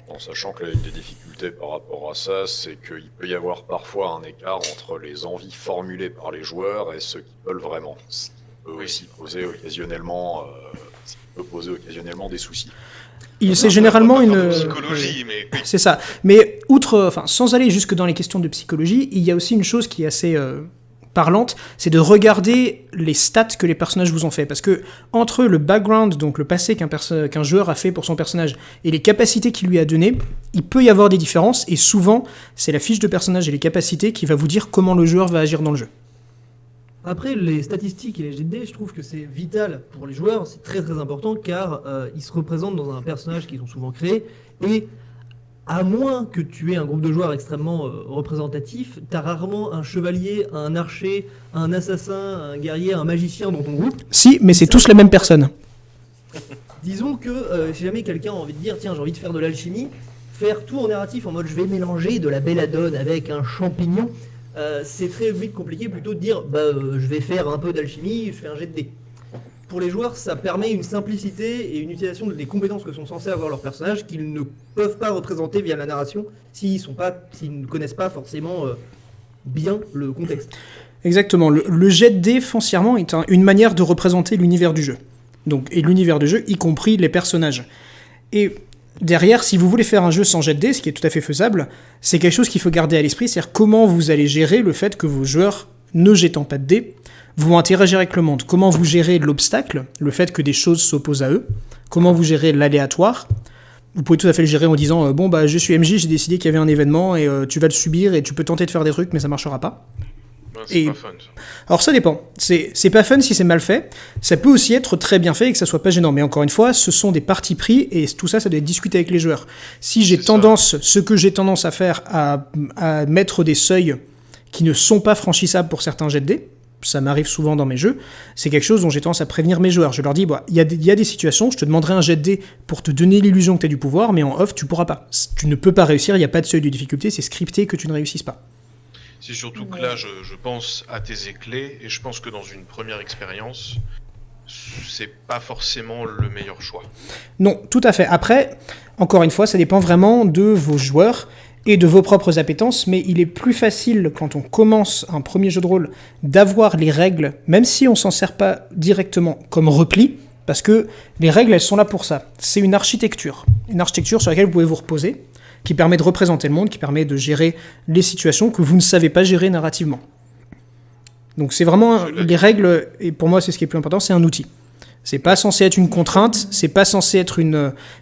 En sachant que une des difficultés par rapport à ça, c'est qu'il peut y avoir parfois un écart entre les envies formulées par les joueurs et ce qu'ils veulent vraiment. Ce qui peut aussi poser occasionnellement, des soucis. C'est généralement une psychologie, mais oui. C'est ça. Mais sans aller jusque dans les questions de psychologie, il y a aussi une chose qui est assez parlante, c'est de regarder les stats que les personnages vous ont fait. Parce que entre le background, donc le passé qu'un joueur a fait pour son personnage, et les capacités qu'il lui a données, il peut y avoir des différences, et souvent, c'est la fiche de personnage et les capacités qui va vous dire comment le joueur va agir dans le jeu. Après, les statistiques et les GD, je trouve que c'est vital pour les joueurs, c'est très très important, car ils se représentent dans un personnage qu'ils ont souvent créé, et à moins que tu aies un groupe de joueurs extrêmement représentatif, t'as rarement un chevalier, un archer, un assassin, un guerrier, un magicien dans ton groupe. Si, mais c'est tous la même personne. Disons que si jamais quelqu'un a envie de dire, tiens, j'ai envie de faire de l'alchimie, faire tout en narratif en mode je vais mélanger de la belladone avec un champignon, c'est très vite compliqué plutôt de dire, je vais faire un peu d'alchimie, je fais un jet de dés. Pour les joueurs, ça permet une simplicité et une utilisation des compétences que sont censés avoir leurs personnages qu'ils ne peuvent pas représenter via la narration s'ils ne connaissent pas forcément bien le contexte. Exactement. Le jet de dés, foncièrement, est une manière de représenter l'univers du jeu. Et l'univers du jeu, y compris les personnages. Et derrière, si vous voulez faire un jeu sans jet de dés, ce qui est tout à fait faisable, c'est quelque chose qu'il faut garder à l'esprit, c'est-à-dire comment vous allez gérer le fait que vos joueurs, ne jetant pas de dés, vont interagir avec le monde. Comment vous gérez l'obstacle, le fait que des choses s'opposent à eux. Comment vous gérez l'aléatoire. Vous pouvez tout à fait le gérer en disant je suis MJ, j'ai décidé qu'il y avait un événement et tu vas le subir et tu peux tenter de faire des trucs mais ça marchera pas. Ouais, c'est pas fun, ça. Alors ça dépend. C'est pas fun si c'est mal fait. Ça peut aussi être très bien fait et que ça soit pas gênant. Mais encore une fois, ce sont des partis pris et tout ça, ça doit être discuté avec les joueurs. Si ce que j'ai tendance à faire à mettre des seuils qui ne sont pas franchissables pour certains jets de dés, ça m'arrive souvent dans mes jeux, c'est quelque chose dont j'ai tendance à prévenir mes joueurs. Je leur dis, il y a des situations, je te demanderai un jet de dés pour te donner l'illusion que tu as du pouvoir, mais en off, tu pourras pas. Tu ne peux pas réussir, il n'y a pas de seuil de difficulté, c'est scripté que tu ne réussisses pas. C'est surtout que là, je pense à tes éclés, et je pense que dans une première expérience, c'est pas forcément le meilleur choix. Non, tout à fait. Après, encore une fois, ça dépend vraiment de vos joueurs et de vos propres appétences, mais il est plus facile, quand on commence un premier jeu de rôle, d'avoir les règles, même si on s'en sert pas directement comme repli, parce que les règles, elles sont là pour ça. C'est une architecture sur laquelle vous pouvez vous reposer, qui permet de représenter le monde, qui permet de gérer les situations que vous ne savez pas gérer narrativement. Donc c'est vraiment les règles, et pour moi c'est ce qui est plus important, c'est un outil. C'est pas censé être une contrainte, c'est pas censé être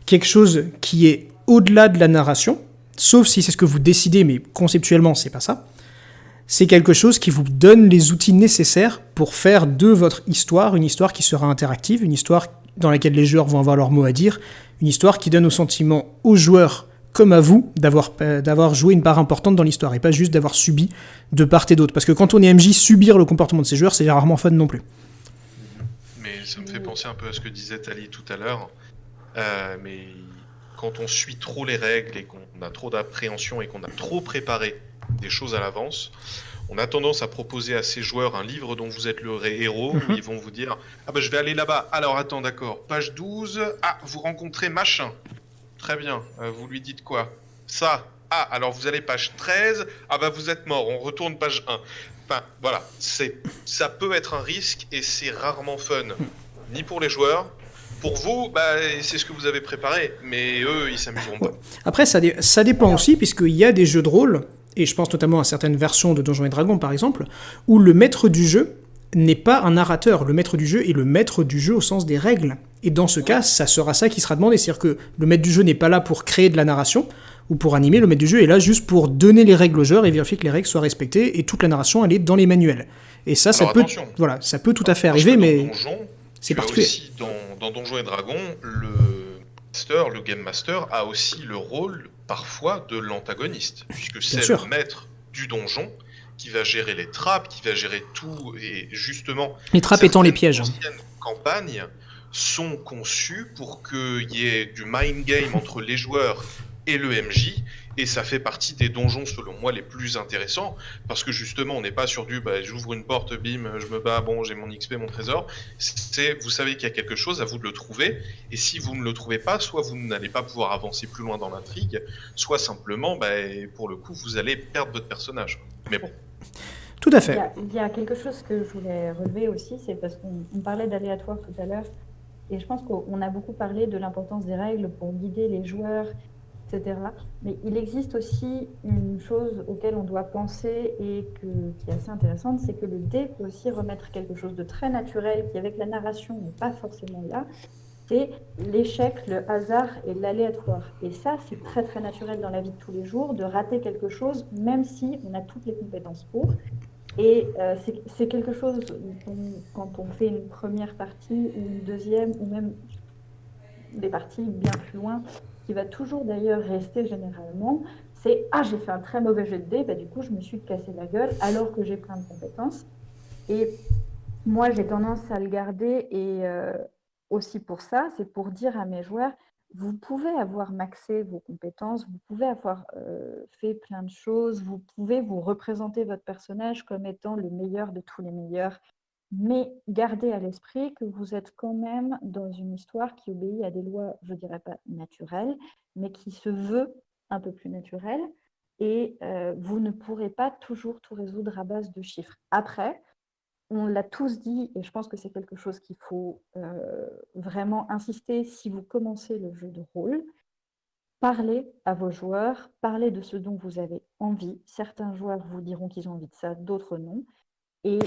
quelque chose qui est au-delà de la narration, sauf si c'est ce que vous décidez, mais conceptuellement, c'est pas ça. C'est quelque chose qui vous donne les outils nécessaires pour faire de votre histoire une histoire qui sera interactive, une histoire dans laquelle les joueurs vont avoir leur mot à dire, une histoire qui donne au sentiment aux joueurs comme à vous d'avoir joué une part importante dans l'histoire et pas juste d'avoir subi de part et d'autre. Parce que quand on est MJ, subir le comportement de ses joueurs, c'est rarement fun non plus. Mais ça me fait penser un peu à ce que disait Tali tout à l'heure. Mais quand on suit trop les règles et qu'on a trop d'appréhension et qu'on a trop préparé des choses à l'avance, on a tendance à proposer à ces joueurs un livre dont vous êtes le héros, où ils vont vous dire « Ah je vais aller là-bas, alors attends, d'accord, page 12, vous rencontrez machin. Très bien, vous lui dites quoi? Ça. Alors vous allez page 13, vous êtes mort, on retourne page 1. » Enfin, voilà, ça peut être un risque et c'est rarement fun, ni pour les joueurs. Pour vous, c'est ce que vous avez préparé, mais eux, ils s'amuseront pas. Après, ça dépend aussi, puisqu'il y a des jeux de rôle, et je pense notamment à certaines versions de Donjons & Dragons, par exemple, où le maître du jeu n'est pas un narrateur. Le maître du jeu est le maître du jeu au sens des règles. Et dans ce cas, ça sera ça qui sera demandé. C'est-à-dire que le maître du jeu n'est pas là pour créer de la narration, ou pour animer. Le maître du jeu est là juste pour donner les règles aux joueurs et vérifier que les règles soient respectées, et toute la narration, elle est dans les manuels. Et ça, ça peut tout à fait arriver, mais... C'est particulier. Aussi, dans Donjons & Dragons, le Game Master a aussi le rôle, parfois, de l'antagoniste, puisque c'est le maître du donjon qui va gérer les trappes, qui va gérer tout, et justement... Les trappes étant les pièges. campagnes sont conçues pour qu'il y ait du mind game entre les joueurs et le MJ, et ça fait partie des donjons selon moi les plus intéressants, parce que justement on n'est pas sur du j'ouvre une porte, bim, je me bats, bon j'ai mon XP, mon trésor. Vous savez qu'il y a quelque chose, à vous de le trouver, et si vous ne le trouvez pas, soit vous n'allez pas pouvoir avancer plus loin dans l'intrigue, soit simplement pour le coup vous allez perdre votre personnage. Mais bon. Tout à fait. Il y a quelque chose que je voulais relever aussi, c'est parce qu'on parlait d'aléatoire tout à l'heure, et je pense qu'on a beaucoup parlé de l'importance des règles pour guider les joueurs, etc. Mais il existe aussi une chose auquel on doit penser et qui est assez intéressante, c'est que le dé peut aussi remettre quelque chose de très naturel qui, avec la narration, n'est pas forcément là. C'est l'échec, le hasard et l'aléatoire. Et ça, c'est très très naturel dans la vie de tous les jours, de rater quelque chose, même si on a toutes les compétences pour. Et c'est quelque chose dont, quand on fait une première partie ou une deuxième, ou même des parties bien plus loin, qui va toujours d'ailleurs rester généralement, c'est « Ah, j'ai fait un très mauvais jet de dés, du coup je me suis cassé la gueule alors que j'ai plein de compétences. » Et moi j'ai tendance à le garder, et aussi pour ça, c'est pour dire à mes joueurs, vous pouvez avoir maxé vos compétences, vous pouvez avoir fait plein de choses, vous pouvez vous représenter votre personnage comme étant le meilleur de tous les meilleurs, mais gardez à l'esprit que vous êtes quand même dans une histoire qui obéit à des lois, je ne dirais pas naturelles, mais qui se veut un peu plus naturelle, et vous ne pourrez pas toujours tout résoudre à base de chiffres. Après, on l'a tous dit, et je pense que c'est quelque chose qu'il faut vraiment insister si vous commencez le jeu de rôle. Parlez à vos joueurs, parlez de ce dont vous avez envie. Certains joueurs vous diront qu'ils ont envie de ça, d'autres non. Et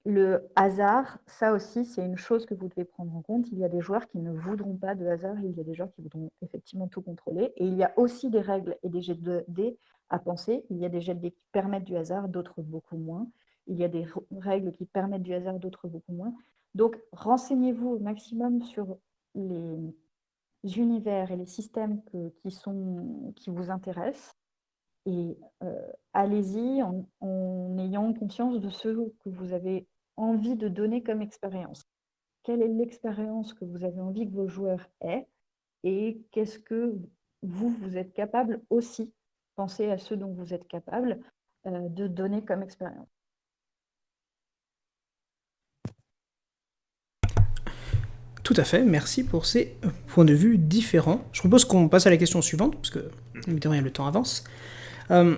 le hasard, ça aussi, c'est une chose que vous devez prendre en compte. Il y a des joueurs qui ne voudront pas de hasard, il y a des joueurs qui voudront effectivement tout contrôler. Et il y a aussi des règles et des jets de dés à penser. Il y a des jets de dés qui permettent du hasard, d'autres beaucoup moins. Il y a des règles qui permettent du hasard, d'autres beaucoup moins. Donc, renseignez-vous au maximum sur les univers et les systèmes qui vous intéressent. Et allez-y en ayant conscience de ce que vous avez envie de donner comme expérience. Quelle est l'expérience que vous avez envie que vos joueurs aient, et qu'est-ce que vous êtes capable aussi, pensez à ce dont vous êtes capable de donner comme expérience. Tout à fait, merci pour ces points de vue différents. Je propose qu'on passe à la question suivante, parce que, évidemment, le temps avance. En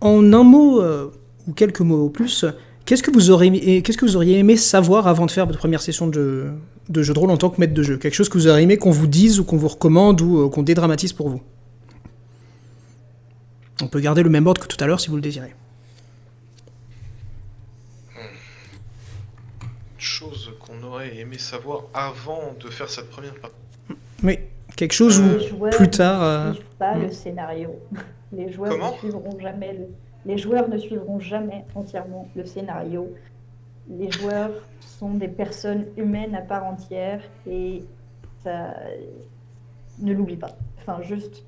un mot, ou quelques mots au plus, qu'est-ce que vous auriez aimé savoir avant de faire votre première session de jeu de rôle en tant que maître de jeu? Quelque chose que vous auriez aimé qu'on vous dise, ou qu'on vous recommande, ou qu'on dédramatise pour vous? On peut garder le même ordre que tout à l'heure si vous le désirez. Chose qu'on aurait aimé savoir avant de faire cette première partie. Oui, quelque chose où plus tard... Ne suivent pas le scénario. Les joueurs les joueurs ne suivront jamais entièrement le scénario. Les joueurs sont des personnes humaines à part entière, et ça... ne l'oublie pas. Enfin, juste...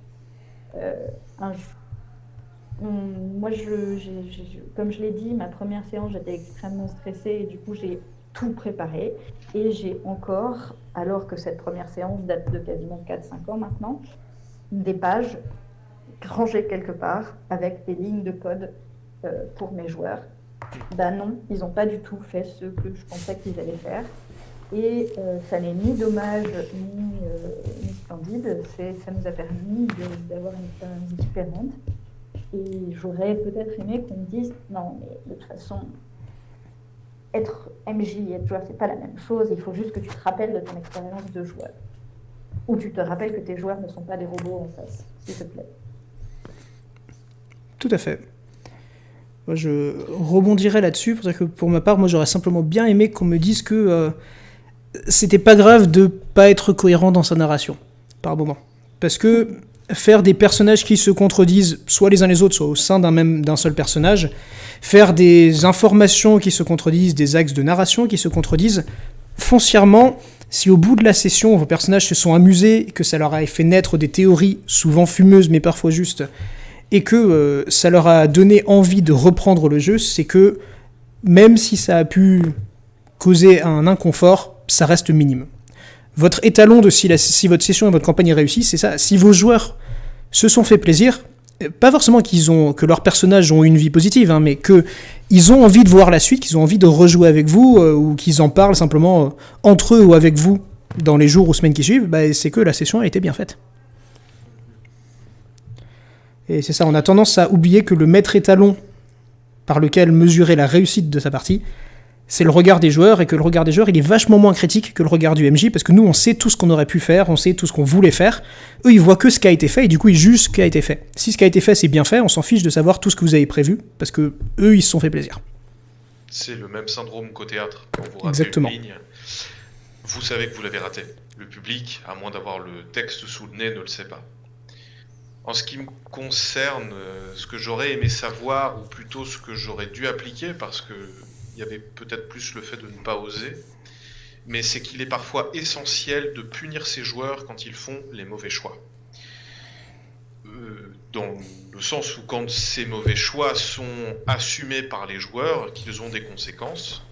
Moi, comme je l'ai dit, ma première séance, j'étais extrêmement stressée, et du coup, j'ai tout préparé. Et j'ai encore, alors que cette première séance date de quasiment 4-5 ans maintenant, des pages rangées quelque part avec des lignes de code pour mes joueurs. Non, ils n'ont pas du tout fait ce que je pensais qu'ils allaient faire. Et ça n'est ni dommage ni splendide. Ça nous a permis d'avoir une expérience différente. Et j'aurais peut-être aimé qu'on me dise « Non, mais de toute façon, être MJ et être joueur, c'est pas la même chose. Il faut juste que tu te rappelles de ton expérience de joueur. Ou tu te rappelles que tes joueurs ne sont pas des robots en face, s'il te plaît. » Tout à fait. Moi, je rebondirais là-dessus, parce que pour ma part, moi j'aurais simplement bien aimé qu'on me dise que c'était pas grave de pas être cohérent dans sa narration, par moment. Parce que faire des personnages qui se contredisent, soit les uns les autres, soit au sein d'un seul personnage, faire des informations qui se contredisent, des axes de narration qui se contredisent, foncièrement, si au bout de la session, vos personnages se sont amusés, que ça leur a fait naître des théories, souvent fumeuses mais parfois justes, et que ça leur a donné envie de reprendre le jeu, c'est que, même si ça a pu causer un inconfort, ça reste minime. Votre étalon de si votre session et votre campagne est réussie, c'est ça. Si vos joueurs se sont fait plaisir, pas forcément que leurs personnages ont une vie positive, hein, mais qu'ils ont envie de voir la suite, qu'ils ont envie de rejouer avec vous, ou qu'ils en parlent simplement entre eux ou avec vous dans les jours ou semaines qui suivent, bah, c'est que la session a été bien faite. Et c'est ça, on a tendance à oublier que le maître étalon par lequel mesurer la réussite de sa partie, c'est le regard des joueurs, et que le regard des joueurs, il est vachement moins critique que le regard du MJ, parce que nous, on sait tout ce qu'on aurait pu faire, on sait tout ce qu'on voulait faire. Eux, ils voient que ce qui a été fait, et du coup, ils jugent ce qui a été fait. Si ce qui a été fait, c'est bien fait, on s'en fiche de savoir tout ce que vous avez prévu, parce que eux, ils se sont fait plaisir. C'est le même syndrome qu'au théâtre. Quand vous ratez Exactement. une ligne, vous savez que vous l'avez raté. Le public, à moins d'avoir le texte sous le nez, ne le sait pas. En ce qui me concerne, ce que j'aurais aimé savoir, ou plutôt ce que j'aurais dû appliquer, parce que il y avait peut-être plus le fait de ne pas oser, mais c'est qu'il est parfois essentiel de punir ses joueurs quand ils font les mauvais choix. Dans le sens où quand ces mauvais choix sont assumés par les joueurs, qu'ils ont des conséquences,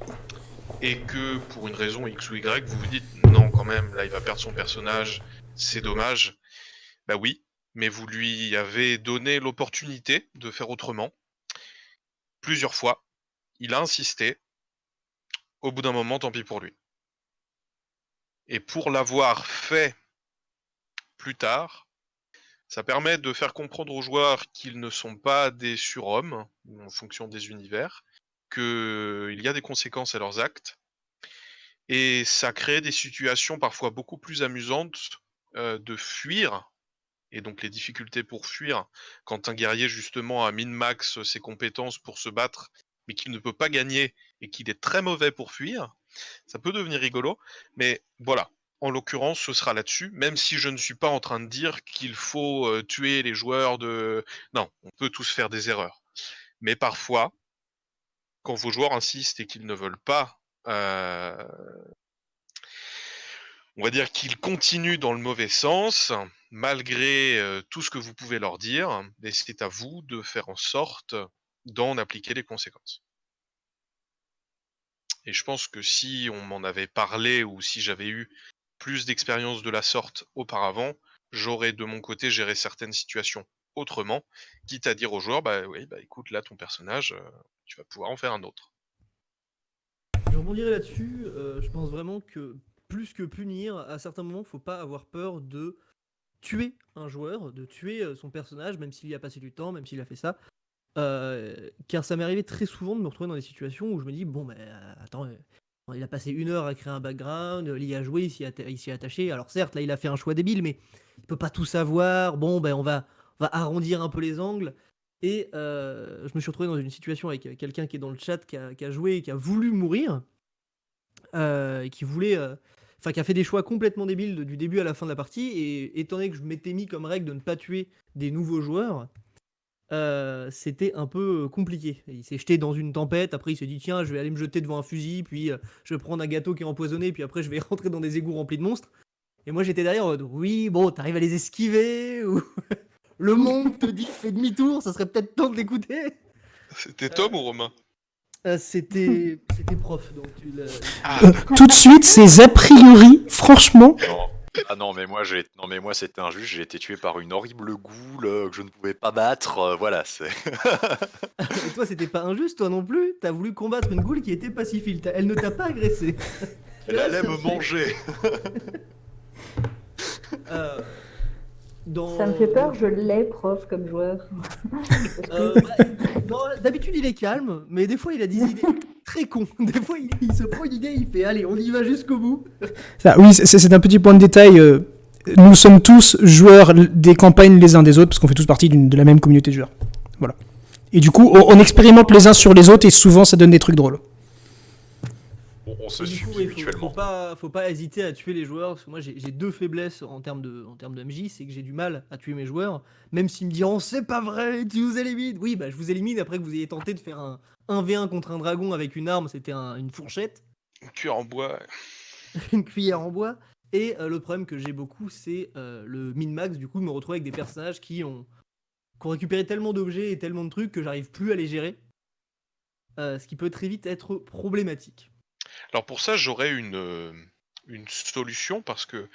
et que pour une raison X ou Y, vous vous dites non quand même, là il va perdre son personnage, c'est dommage, bah oui, mais vous lui avez donné l'opportunité de faire autrement, plusieurs fois, il a insisté, au bout d'un moment, tant pis pour lui. Et pour l'avoir fait plus tard, ça permet de faire comprendre aux joueurs qu'ils ne sont pas des surhommes, en fonction des univers, qu'il y a des conséquences à leurs actes, et ça crée des situations parfois beaucoup plus amusantes de fuir, et donc les difficultés pour fuir, quand un guerrier justement a min-max ses compétences pour se battre, mais qu'il ne peut pas gagner, et qu'il est très mauvais pour fuir, ça peut devenir rigolo, mais voilà. En l'occurrence, ce sera là-dessus, même si je ne suis pas en train de dire qu'il faut tuer les joueurs de... Non, on peut tous faire des erreurs. Mais parfois, quand vos joueurs insistent et qu'ils ne veulent pas, on va dire qu'ils continuent dans le mauvais sens, malgré tout ce que vous pouvez leur dire, et c'est à vous de faire en sorte d'en appliquer les conséquences. Et je pense que si on m'en avait parlé, ou si j'avais eu plus d'expérience de la sorte auparavant, j'aurais de mon côté géré certaines situations autrement, quitte à dire aux joueurs, bah oui, bah écoute, là ton personnage, tu vas pouvoir en faire un autre. Je rebondirai là-dessus, je pense vraiment que plus que punir, à certains moments, faut pas avoir peur de tuer un joueur, de tuer son personnage, même s'il y a passé du temps, même s'il a fait ça. Car ça m'est arrivé très souvent de me retrouver dans des situations où je me dis, bon, mais attends, il a passé 1 heure à créer un background, il y a joué, il s'y est attaché. Alors certes, là, il a fait un choix débile, mais il peut pas tout savoir. Bon, ben, on va arrondir un peu les angles. Et je me suis retrouvé dans une situation avec quelqu'un qui est dans le chat, qui a joué et qui a voulu mourir, et qui voulait... Enfin, qui a fait des choix complètement débiles du début à la fin de la partie, et étant donné que je m'étais mis comme règle de ne pas tuer des nouveaux joueurs, c'était un peu compliqué. Il s'est jeté dans une tempête, après il s'est dit tiens, je vais aller me jeter devant un fusil, puis je vais prendre un gâteau qui est empoisonné, puis après je vais rentrer dans des égouts remplis de monstres. Et moi j'étais derrière en mode oui, bon, t'arrives à les esquiver, ou le monde te dit fais demi-tour, ça serait peut-être temps de l'écouter. C'était Tom ou Romain? C'était prof, donc tu l'as... Tout de suite, ces a priori, franchement... Non. Ah non, mais moi, c'était injuste. J'ai été tué par une horrible goule que je ne pouvais pas battre. Voilà, c'est. Et toi, c'était pas injuste, toi non plus. T'as voulu combattre une goule qui était pacifique. Elle ne t'a pas agressé. Elle allait me manger. Ça me fait peur, je l'ai, prof, comme joueur. Non, d'habitude, il est calme, mais des fois, il a des idées très cons. Des fois, il se prend une idée, il fait allez, on y va jusqu'au bout. Ça, oui, c'est un petit point de détail. Nous sommes tous joueurs des campagnes les uns des autres, parce qu'on fait tous partie de la même communauté de joueurs. Voilà. Et du coup, on expérimente les uns sur les autres, et souvent, ça donne des trucs drôles. On se Du suit coup, mutuellement. faut pas hésiter à tuer les joueurs, parce que moi j'ai 2 faiblesses en termes de MJ, c'est que j'ai du mal à tuer mes joueurs, même s'ils me diront c'est pas vrai, tu nous élimines. Oui, bah je vous élimine après que vous ayez tenté de faire un 1v1 contre un dragon avec une arme, c'était une fourchette, Une cuillère en bois. une cuillère en bois. Et le problème que j'ai beaucoup, c'est le min-max, du coup, me retrouver avec des personnages qui ont récupéré tellement d'objets et tellement de trucs que j'arrive plus à les gérer, ce qui peut très vite être problématique. Alors pour ça, j'aurais une solution parce que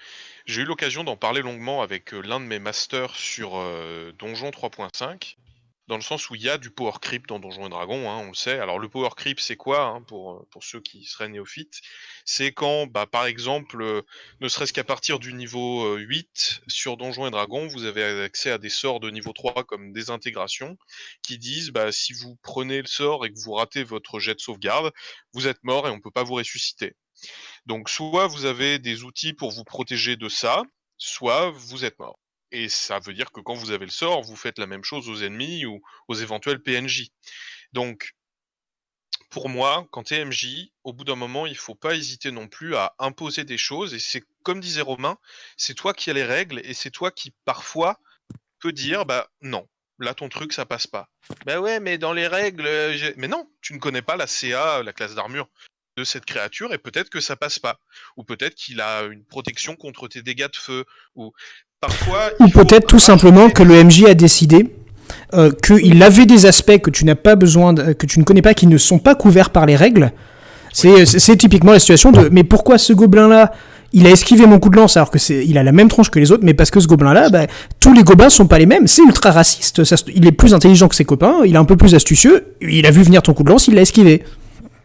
j'ai eu l'occasion d'en parler longuement avec l'un de mes masters sur Donjon 3.5, dans le sens où il y a du power creep dans Donjons et Dragons, hein, on le sait. Alors le power creep, c'est quoi, hein, pour ceux qui seraient néophytes? C'est quand, bah, par exemple, ne serait-ce qu'à partir du niveau 8 sur Donjons et Dragons, vous avez accès à des sorts de niveau 3 comme désintégration, qui disent, bah, si vous prenez le sort et que vous ratez votre jet de sauvegarde, vous êtes mort et on peut pas vous ressusciter. Donc soit vous avez des outils pour vous protéger de ça, soit vous êtes mort. Et ça veut dire que quand vous avez le sort, vous faites la même chose aux ennemis ou aux éventuels PNJ. Donc, pour moi, quand t'es MJ, au bout d'un moment, il faut pas hésiter non plus à imposer des choses. Et c'est comme disait Romain, c'est toi qui as les règles et c'est toi qui parfois peut dire bah non, là ton truc ça passe pas. Bah ouais, mais dans les règles, mais non, tu ne connais pas la CA, la classe d'armure de cette créature et peut-être que ça passe pas. Ou peut-être qu'il a une protection contre tes dégâts de feu. Ou parfois. Ou Il faut peut-être tout simplement que le MJ a décidé qu'il avait des aspects que tu n'as pas besoin, que tu ne connais pas, qui ne sont pas couverts par les règles. C'est typiquement la situation de mais pourquoi ce gobelin-là il a esquivé mon coup de lance alors que il a la même tronche que les autres, mais parce que ce gobelin-là, bah, tous les gobelins sont pas les mêmes. C'est ultra raciste. Il est plus intelligent que ses copains, il est un peu plus astucieux. Il a vu venir ton coup de lance, il l'a esquivé.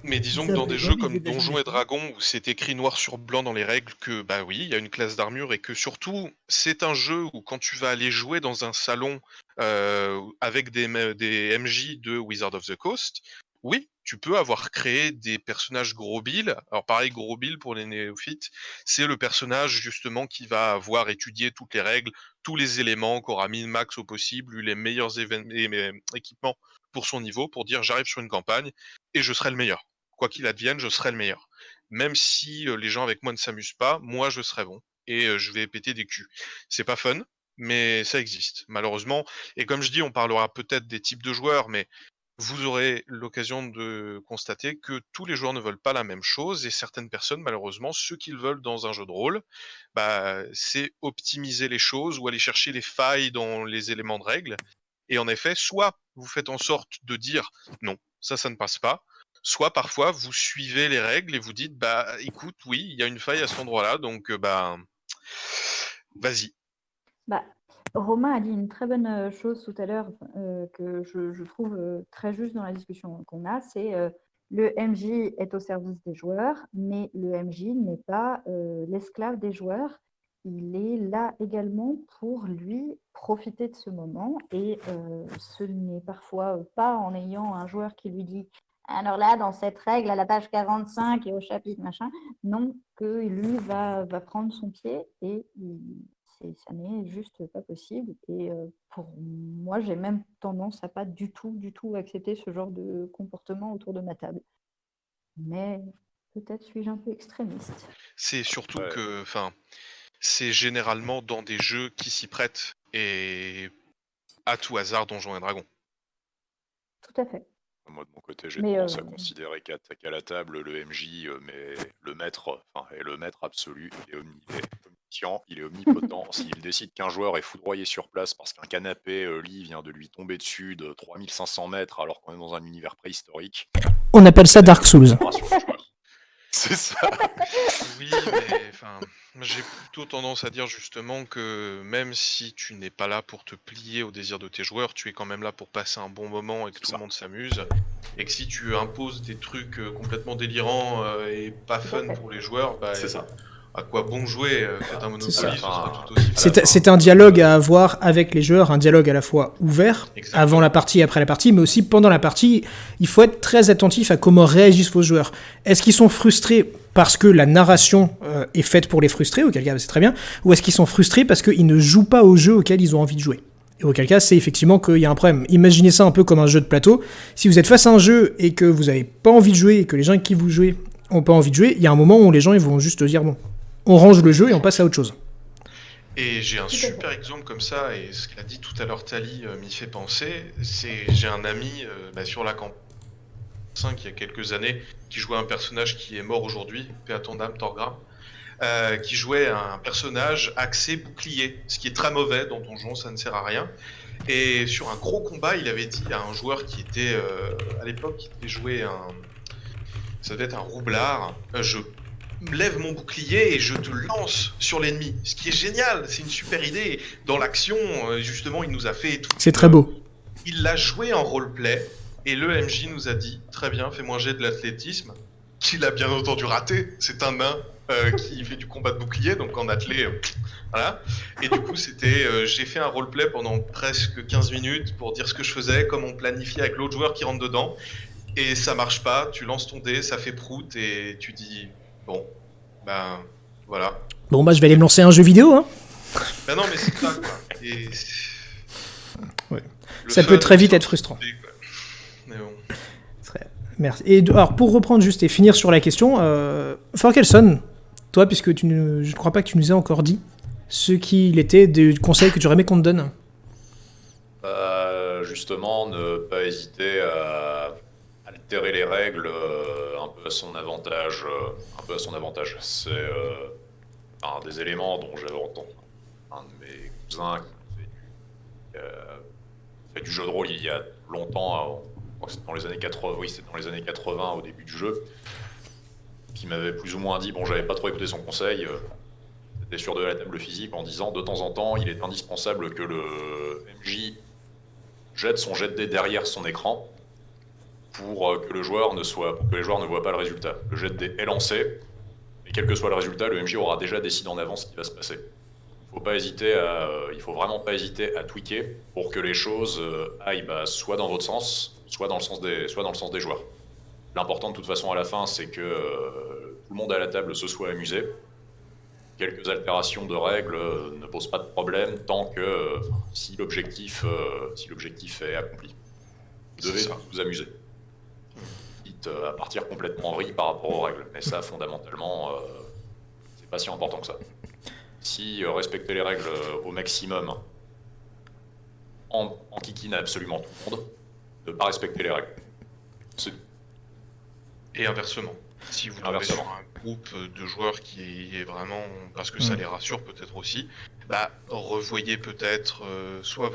Mais disons que dans des jeux comme Donjons et Dragons, où c'est écrit noir sur blanc dans les règles que, bah oui, il y a une classe d'armure et que surtout, c'est un jeu où quand tu vas aller jouer dans un salon avec des MJ de Wizard of the Coast, oui, tu peux avoir créé des personnages gros bill. Alors pareil, gros bill pour les néophytes, c'est le personnage justement qui va avoir étudié toutes les règles, tous les éléments, qu'aura mis max au possible, eu les meilleurs équipements pour son niveau, pour dire j'arrive sur une campagne et je serai le meilleur. Quoi qu'il advienne, je serai le meilleur. Même si les gens avec moi ne s'amusent pas, moi je serai bon. Et je vais péter des culs. C'est pas fun, mais ça existe, malheureusement. Et comme je dis, on parlera peut-être des types de joueurs, mais vous aurez l'occasion de constater que tous les joueurs ne veulent pas la même chose, et certaines personnes, malheureusement, ce qu'ils veulent dans un jeu de rôle, bah, c'est optimiser les choses ou aller chercher les failles dans les éléments de règles. Et en effet, soit vous faites en sorte de dire non, ça ne passe pas, soit parfois vous suivez les règles et vous dites bah écoute, oui, il y a une faille à cet endroit-là, donc bah vas-y. Bah, Romain a dit une très bonne chose tout à l'heure que je trouve très juste dans la discussion qu'on a, c'est le MJ est au service des joueurs, mais le MJ n'est pas l'esclave des joueurs. Il est là également pour lui profiter de ce moment et ce n'est parfois pas en ayant un joueur qui lui dit alors là, dans cette règle, à la page 45 et au chapitre machin, non, que lui va prendre son pied et ça n'est juste pas possible. Et pour moi, j'ai même tendance à pas du tout accepter ce genre de comportement autour de ma table. Mais peut-être suis-je un peu extrémiste. C'est surtout que, enfin, c'est généralement dans des jeux qui s'y prêtent et à tout hasard Donjons et Dragons. Tout à fait. Moi, de mon côté, j'ai tendance à considérer qu'à la table, le MJ, mais le maître, est le maître absolu, il est omniscient, il est omnipotent. S'il décide qu'un joueur est foudroyé sur place parce qu'un canapé lit vient de lui tomber dessus de 3500 mètres alors qu'on est dans un univers préhistorique. On appelle ça Dark Souls. C'est ça. Oui, mais enfin, j'ai plutôt tendance à dire justement que même si tu n'es pas là pour te plier au désir de tes joueurs, tu es quand même là pour passer un bon moment et que tout le monde s'amuse. Et que si tu imposes des trucs complètement délirants et pas fun pour les joueurs, bah, c'est ça. À quoi bon jouer? Faites un Monopoly, C'est ce sera tout aussi c'est un dialogue à avoir avec les joueurs, un dialogue à la fois ouvert, avant la partie et après la partie, mais aussi pendant la partie. Il faut être très attentif à comment réagissent vos joueurs. Est-ce qu'ils sont frustrés parce que la narration est faite pour les frustrer, auquel cas c'est très bien, ou est-ce qu'ils sont frustrés parce qu'ils ne jouent pas au jeu auquel ils ont envie de jouer? Et auquel cas, c'est effectivement qu'il y a un problème. Imaginez ça un peu comme un jeu de plateau. Si vous êtes face à un jeu et que vous n'avez pas envie de jouer, et que les gens avec qui vous jouez n'ont pas envie de jouer, il y a un moment où les gens ils vont juste dire bon, on range le jeu et on passe à autre chose. Et j'ai un super exemple comme ça, et ce qu'a dit tout à l'heure Tali m'y fait penser, j'ai un ami sur la campagne 5 il y a quelques années, qui jouait un personnage qui est mort aujourd'hui, paix à ton âme Thorgrim, qui jouait un personnage axé bouclier, ce qui est très mauvais dans Donjon, ça ne sert à rien. Et sur un gros combat, il avait dit à un joueur qui était, à l'époque, qui était joué ça devait être un roublard. Je lève mon bouclier et je te lance sur l'ennemi. Ce qui est génial, c'est une super idée. Dans l'action, justement, il nous a fait tout. C'est très beau. Il l'a joué en roleplay et le MJ nous a dit très bien, fais-moi un jet de l'athlétisme. Qu'il a bien entendu raté. C'est un nain qui fait du combat de bouclier, donc en athlé, voilà. Et du coup, j'ai fait un roleplay pendant presque 15 minutes pour dire ce que je faisais, comme on planifiait avec l'autre joueur qui rentre dedans. Et ça marche pas, tu lances ton dé, ça fait prout et tu dis bon, ben voilà. Bon, bah, je vais aller me lancer un jeu vidéo, hein. Ben non, mais c'est ça quoi. Et Ouais. Ça peut très vite être frustrant. Mais bon. Merci. Et alors, pour reprendre juste et finir sur la question, Forkelson, toi, puisque je ne crois pas que tu nous aies encore dit ce qu'il était des conseils que tu aurais aimé qu'on te donne. Justement, ne pas hésiter à altérer les règles un peu à son avantage. C'est un des éléments dont j'avais entendu un de mes cousins qui fait du jeu de rôle il y a longtemps. Je crois que c'était dans les années 80. Oui, c'était dans les années 80 au début du jeu, qui m'avait plus ou moins dit, bon, j'avais pas trop écouté son conseil. C'était sur de la table physique en disant de temps en temps, il est indispensable que le MJ jette son jet de dés derrière son écran pour que les joueurs ne voient pas le résultat. Le jet de dés est lancé, et quel que soit le résultat, le MJ aura déjà décidé en avance ce qui va se passer. Il faut vraiment pas hésiter à tweaker pour que les choses aillent soit dans votre sens, soit dans le sens des joueurs. L'important de toute façon à la fin, c'est que tout le monde à la table se soit amusé. Quelques altérations de règles ne posent pas de problème tant que si l'objectif est accompli. Vous devez vous amuser. Quitte à partir complètement en vrille par rapport aux règles. Mais ça, fondamentalement, c'est pas si important que ça. Si respecter les règles au maximum en kikine absolument tout le monde, ne pas respecter les règles. Et inversement. Si vous tombez sur un groupe de joueurs qui est vraiment, parce que ça les rassure peut-être aussi, revoyez peut-être soit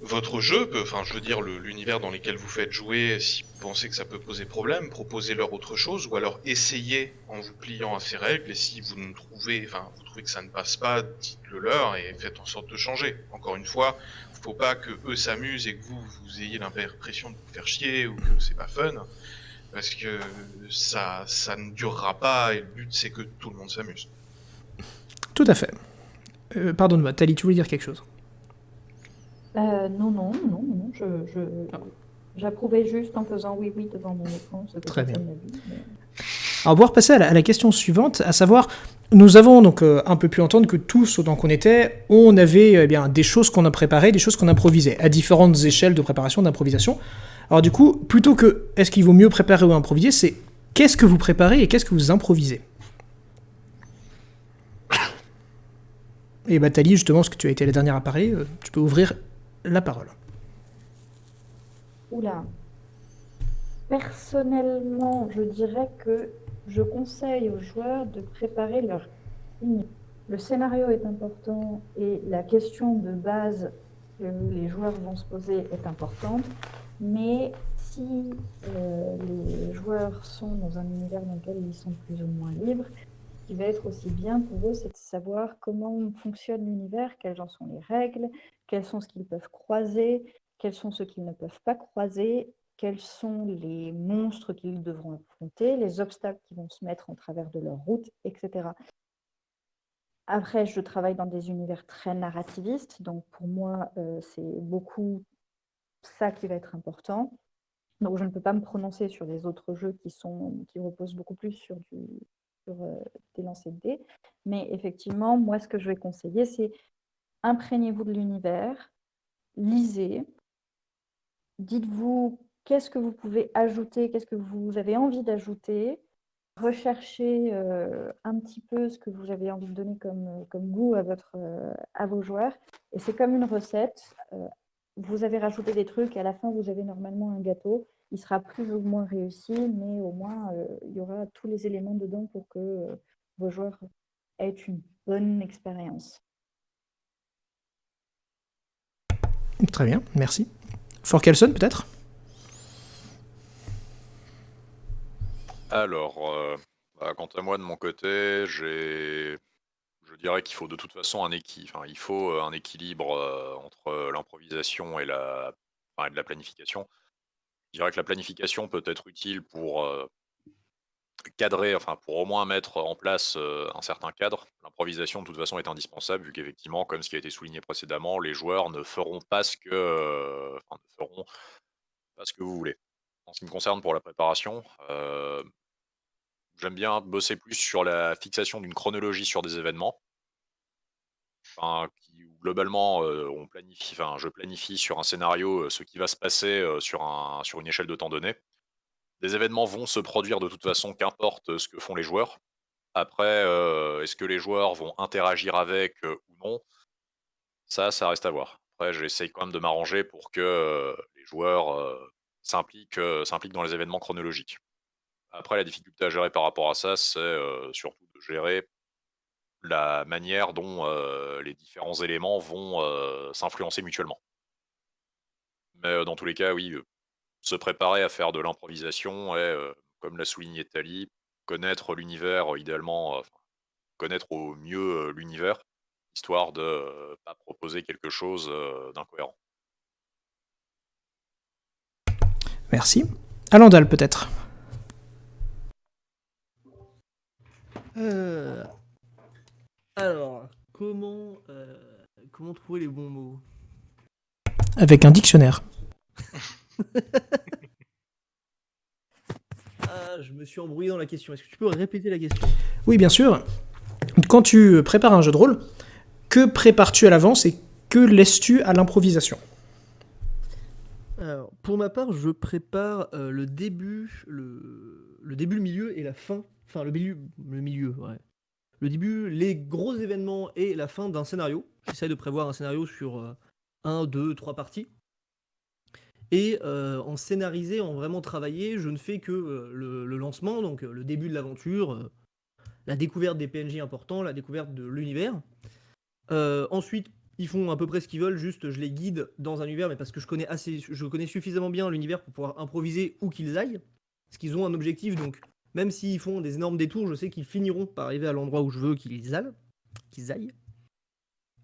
votre jeu, enfin je veux dire l'univers dans lequel vous faites jouer, si vous pensez que ça peut poser problème, proposez-leur autre chose, ou alors essayez en vous pliant à ces règles, et si vous trouvez que ça ne passe pas, dites-le leur et faites en sorte de changer. Encore une fois, faut pas que eux s'amusent et que vous ayez l'impression de vous faire chier ou que c'est pas fun. Parce que ça ne durera pas et le but c'est que tout le monde s'amuse. Tout à fait. Pardonne-moi, Tali, tu voulais dire quelque chose ? Non, j'approuvais juste en faisant oui devant mon écran. Très bien. Alors, on va pouvoir passer à la question suivante, à savoir, nous avons donc un peu pu entendre que tous, autant qu'on était, on avait des choses qu'on a préparées, des choses qu'on improvisait, à différentes échelles de préparation, d'improvisation. Alors du coup, plutôt que est-ce qu'il vaut mieux préparer ou improviser, c'est qu'est-ce que vous préparez et qu'est-ce que vous improvisez. Et Tali, justement, parce que tu as été la dernière à parler, tu peux ouvrir la parole. Oula. Personnellement, je dirais que je conseille aux joueurs de préparer leur ligne. Le scénario est important et la question de base que les joueurs vont se poser est importante. Mais si les joueurs sont dans un univers dans lequel ils sont plus ou moins libres, ce qui va être aussi bien pour eux, c'est de savoir comment fonctionne l'univers, quelles en sont les règles, quels sont ce qu'ils peuvent croiser, quels sont ceux qu'ils ne peuvent pas croiser, quels sont les monstres qu'ils devront affronter, les obstacles qui vont se mettre en travers de leur route, etc. Après, je travaille dans des univers très narrativistes, donc pour moi, c'est beaucoup ça qui va être important. Donc je ne peux pas me prononcer sur les autres jeux qui reposent beaucoup plus sur des lancers de dés. Mais effectivement, moi, ce que je vais conseiller, c'est imprégnez-vous de l'univers, lisez, dites-vous qu'est-ce que vous pouvez ajouter, qu'est-ce que vous avez envie d'ajouter, recherchez un petit peu ce que vous avez envie de donner comme goût à vos joueurs. Et c'est comme une recette. Vous avez rajouté des trucs et à la fin, vous avez normalement un gâteau. Il sera plus ou moins réussi, mais au moins, il y aura tous les éléments dedans pour que vos joueurs aient une bonne expérience. Très bien, merci. Forkelson, peut-être ? Alors, quant à moi, de mon côté, je dirais qu'il faut de toute façon il faut un équilibre entre l'improvisation et de la planification. Je dirais que la planification peut être utile pour cadrer, enfin pour au moins mettre en place un certain cadre. L'improvisation, de toute façon, est indispensable, vu qu'effectivement, comme ce qui a été souligné précédemment, les joueurs ne feront pas ne feront pas ce que vous voulez. En ce qui me concerne pour la préparation, j'aime bien bosser plus sur la fixation d'une chronologie sur des événements. Où globalement, je planifie sur un scénario, ce qui va se passer, sur une échelle de temps donnée. Des événements vont se produire de toute façon, qu'importe, ce que font les joueurs. Après, est-ce que les joueurs vont interagir avec, ou non? Ça reste à voir. Après, j'essaye quand même de m'arranger pour que, les joueurs, s'impliquent dans les événements chronologiques. Après, la difficulté à gérer par rapport à ça, c'est, surtout de gérer la manière dont, les différents éléments vont, s'influencer mutuellement. Mais, dans tous les cas, oui, se préparer à faire de l'improvisation et comme l'a souligné Tali, connaître l'univers, idéalement, connaître au mieux, l'univers, histoire de, pas proposer quelque chose, d'incohérent. Merci. Alandal, peut-être. Euh, Alors, comment trouver les bons mots? Avec un dictionnaire. Ah, je me suis embrouillé dans la question. Est-ce que tu peux répéter la question? Oui, bien sûr. Quand tu prépares un jeu de rôle, que prépares-tu à l'avance et que laisses-tu à l'improvisation? Alors, pour ma part, je prépare le début, le début, le milieu et la fin. Enfin, le milieu, ouais. Le début, les gros événements et la fin d'un scénario. J'essaie de prévoir un scénario sur 1, 2, 3 parties. Et en scénarisé, en vraiment travaillé, je ne fais que le lancement, donc le début de l'aventure, la découverte des PNJ importants, la découverte de l'univers. Ensuite, ils font à peu près ce qu'ils veulent, juste je les guide dans un univers, mais parce que je connais suffisamment bien l'univers pour pouvoir improviser où qu'ils aillent. Parce qu'ils ont un objectif, donc même s'ils font des énormes détours, je sais qu'ils finiront par arriver à l'endroit où je veux qu'ils aillent.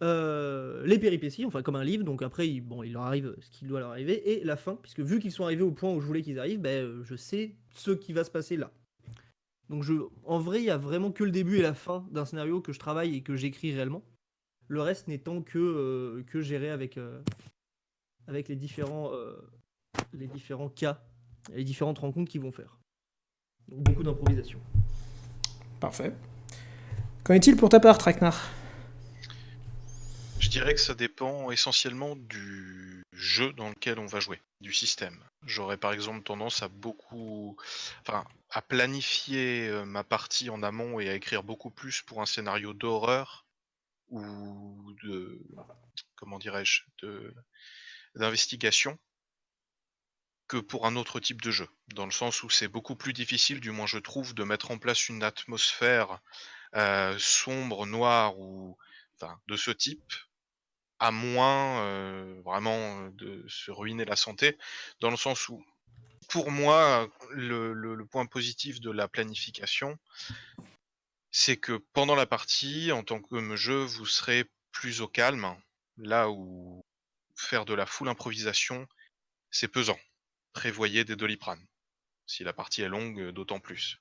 Les péripéties, enfin comme un livre, donc après il leur arrive ce qui doit leur arriver, et la fin, puisque vu qu'ils sont arrivés au point où je voulais qu'ils arrivent, je sais ce qui va se passer là. Donc en vrai, il y a vraiment que le début et la fin d'un scénario que je travaille et que j'écris réellement. Le reste n'étant que géré avec les différents cas, les différentes rencontres qu'ils vont faire. Donc beaucoup d'improvisation. Parfait. Qu'en est-il pour ta part, Traquenard? Je dirais que ça dépend essentiellement du jeu dans lequel on va jouer, du système. J'aurais par exemple tendance à planifier ma partie en amont et à écrire beaucoup plus pour un scénario d'horreur ou comment dirais-je, d'investigation que pour un autre type de jeu. Dans le sens où c'est beaucoup plus difficile, du moins je trouve, de mettre en place une atmosphère sombre, noire ou de ce type, à moins vraiment de se ruiner la santé. Dans le sens où, pour moi, le point positif de la planification, c'est que pendant la partie, en tant que jeu, vous serez plus au calme, là où faire de la full improvisation, c'est pesant. Prévoyez des Doliprane. Si la partie est longue, d'autant plus.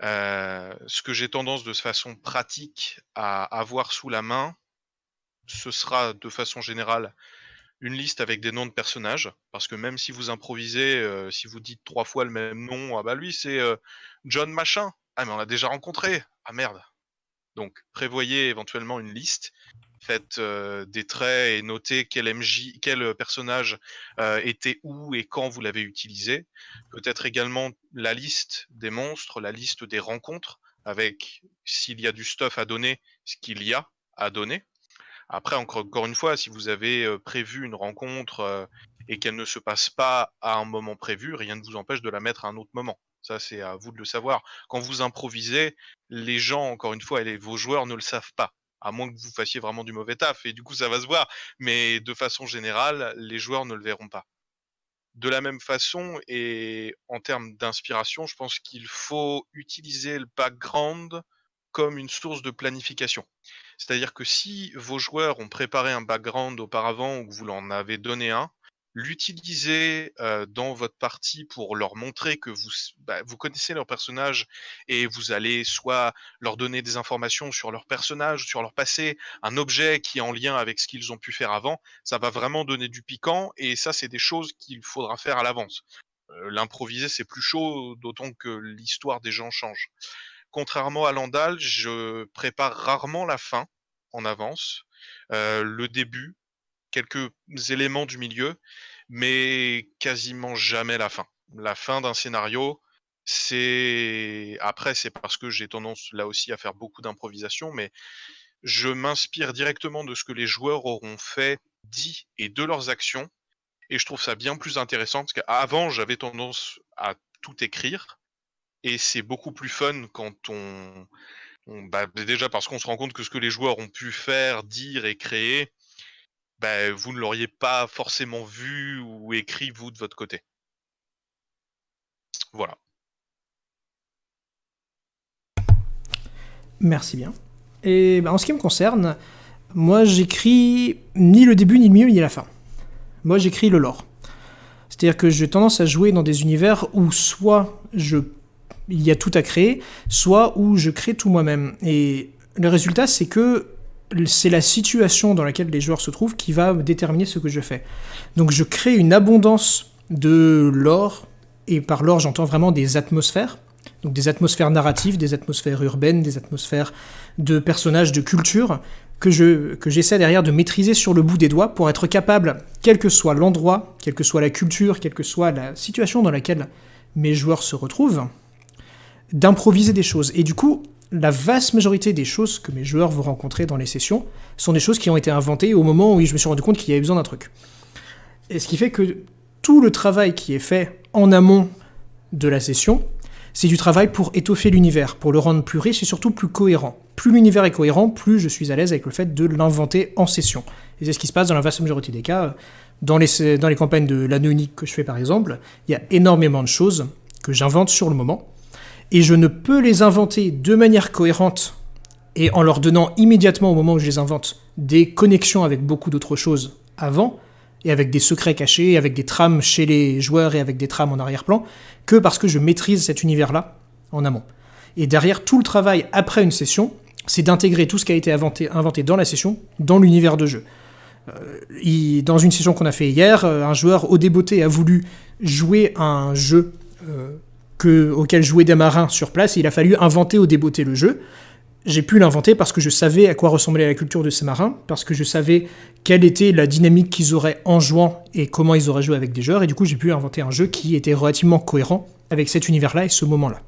Ce que j'ai tendance de façon pratique à avoir sous la main, ce sera de façon générale une liste avec des noms de personnages. Parce que même si vous improvisez, si vous dites 3 fois le même nom, ah bah lui c'est John machin. Ah mais on l'a déjà rencontré. Ah merde. Donc prévoyez éventuellement une liste. Faites des traits et notez quel personnage était où et quand vous l'avez utilisé. Peut-être également la liste des monstres, la liste des rencontres, avec s'il y a du stuff à donner, ce qu'il y a à donner. Après, encore une fois, si vous avez prévu une rencontre et qu'elle ne se passe pas à un moment prévu, rien ne vous empêche de la mettre à un autre moment. Ça, c'est à vous de le savoir. Quand vous improvisez, les gens, encore une fois, et vos joueurs ne le savent pas. À moins que vous fassiez vraiment du mauvais taf, et du coup ça va se voir. Mais de façon générale, les joueurs ne le verront pas. De la même façon et en termes d'inspiration, je pense qu'il faut utiliser le background comme une source de planification. C'est-à-dire que si vos joueurs ont préparé un background auparavant ou que vous leur en avez donné un, l'utiliser, dans votre partie pour leur montrer que vous connaissez leur personnage et vous allez soit leur donner des informations sur leur personnage, sur leur passé, un objet qui est en lien avec ce qu'ils ont pu faire avant, ça va vraiment donner du piquant et ça, c'est des choses qu'il faudra faire à l'avance. L'improviser, c'est plus chaud, d'autant que l'histoire des gens change. Contrairement à Landal, je prépare rarement la fin en avance, le début, quelques éléments du milieu, mais quasiment jamais la fin. La fin d'un scénario, c'est parce que j'ai tendance là aussi à faire beaucoup d'improvisation, mais je m'inspire directement de ce que les joueurs auront fait, dit et de leurs actions et je trouve ça bien plus intéressant parce qu'avant, j'avais tendance à tout écrire et c'est beaucoup plus fun quand déjà parce qu'on se rend compte que ce que les joueurs ont pu faire, dire et créer, vous ne l'auriez pas forcément vu ou écrit vous de votre côté. Voilà. Merci bien. Et en ce qui me concerne, moi j'écris ni le début, ni le milieu, ni la fin. Moi j'écris le lore. C'est-à-dire que j'ai tendance à jouer dans des univers où soit il y a tout à créer, soit où je crée tout moi-même. Et le résultat, c'est que c'est la situation dans laquelle les joueurs se trouvent qui va déterminer ce que je fais. Donc je crée une abondance de lore, et par lore j'entends vraiment des atmosphères, donc des atmosphères narratives, des atmosphères urbaines, des atmosphères de personnages, de culture, que j'essaie derrière de maîtriser sur le bout des doigts pour être capable, quel que soit l'endroit, quelle que soit la culture, quelle que soit la situation dans laquelle mes joueurs se retrouvent, d'improviser des choses. Et du coup, la vaste majorité des choses que mes joueurs vont rencontrer dans les sessions sont des choses qui ont été inventées au moment où je me suis rendu compte qu'il y avait besoin d'un truc. Et ce qui fait que tout le travail qui est fait en amont de la session, c'est du travail pour étoffer l'univers, pour le rendre plus riche et surtout plus cohérent. Plus l'univers est cohérent, plus je suis à l'aise avec le fait de l'inventer en session. Et c'est ce qui se passe dans la vaste majorité des cas. Dans les campagnes de l'anneau unique que je fais par exemple, il y a énormément de choses que j'invente sur le moment. Et je ne peux les inventer de manière cohérente et en leur donnant immédiatement au moment où je les invente des connexions avec beaucoup d'autres choses avant, et avec des secrets cachés, avec des trames chez les joueurs et avec des trames en arrière-plan, que parce que je maîtrise cet univers-là en amont. Et derrière, tout le travail après une session, c'est d'intégrer tout ce qui a été inventé dans la session, dans l'univers de jeu. Dans une session qu'on a fait hier, un joueur au débeauté a voulu jouer à un jeu auquel jouaient des marins sur place, et il a fallu inventer au débeauté le jeu. J'ai pu l'inventer parce que je savais à quoi ressemblait la culture de ces marins, parce que je savais quelle était la dynamique qu'ils auraient en jouant et comment ils auraient joué avec des joueurs, et du coup j'ai pu inventer un jeu qui était relativement cohérent avec cet univers-là et ce moment-là.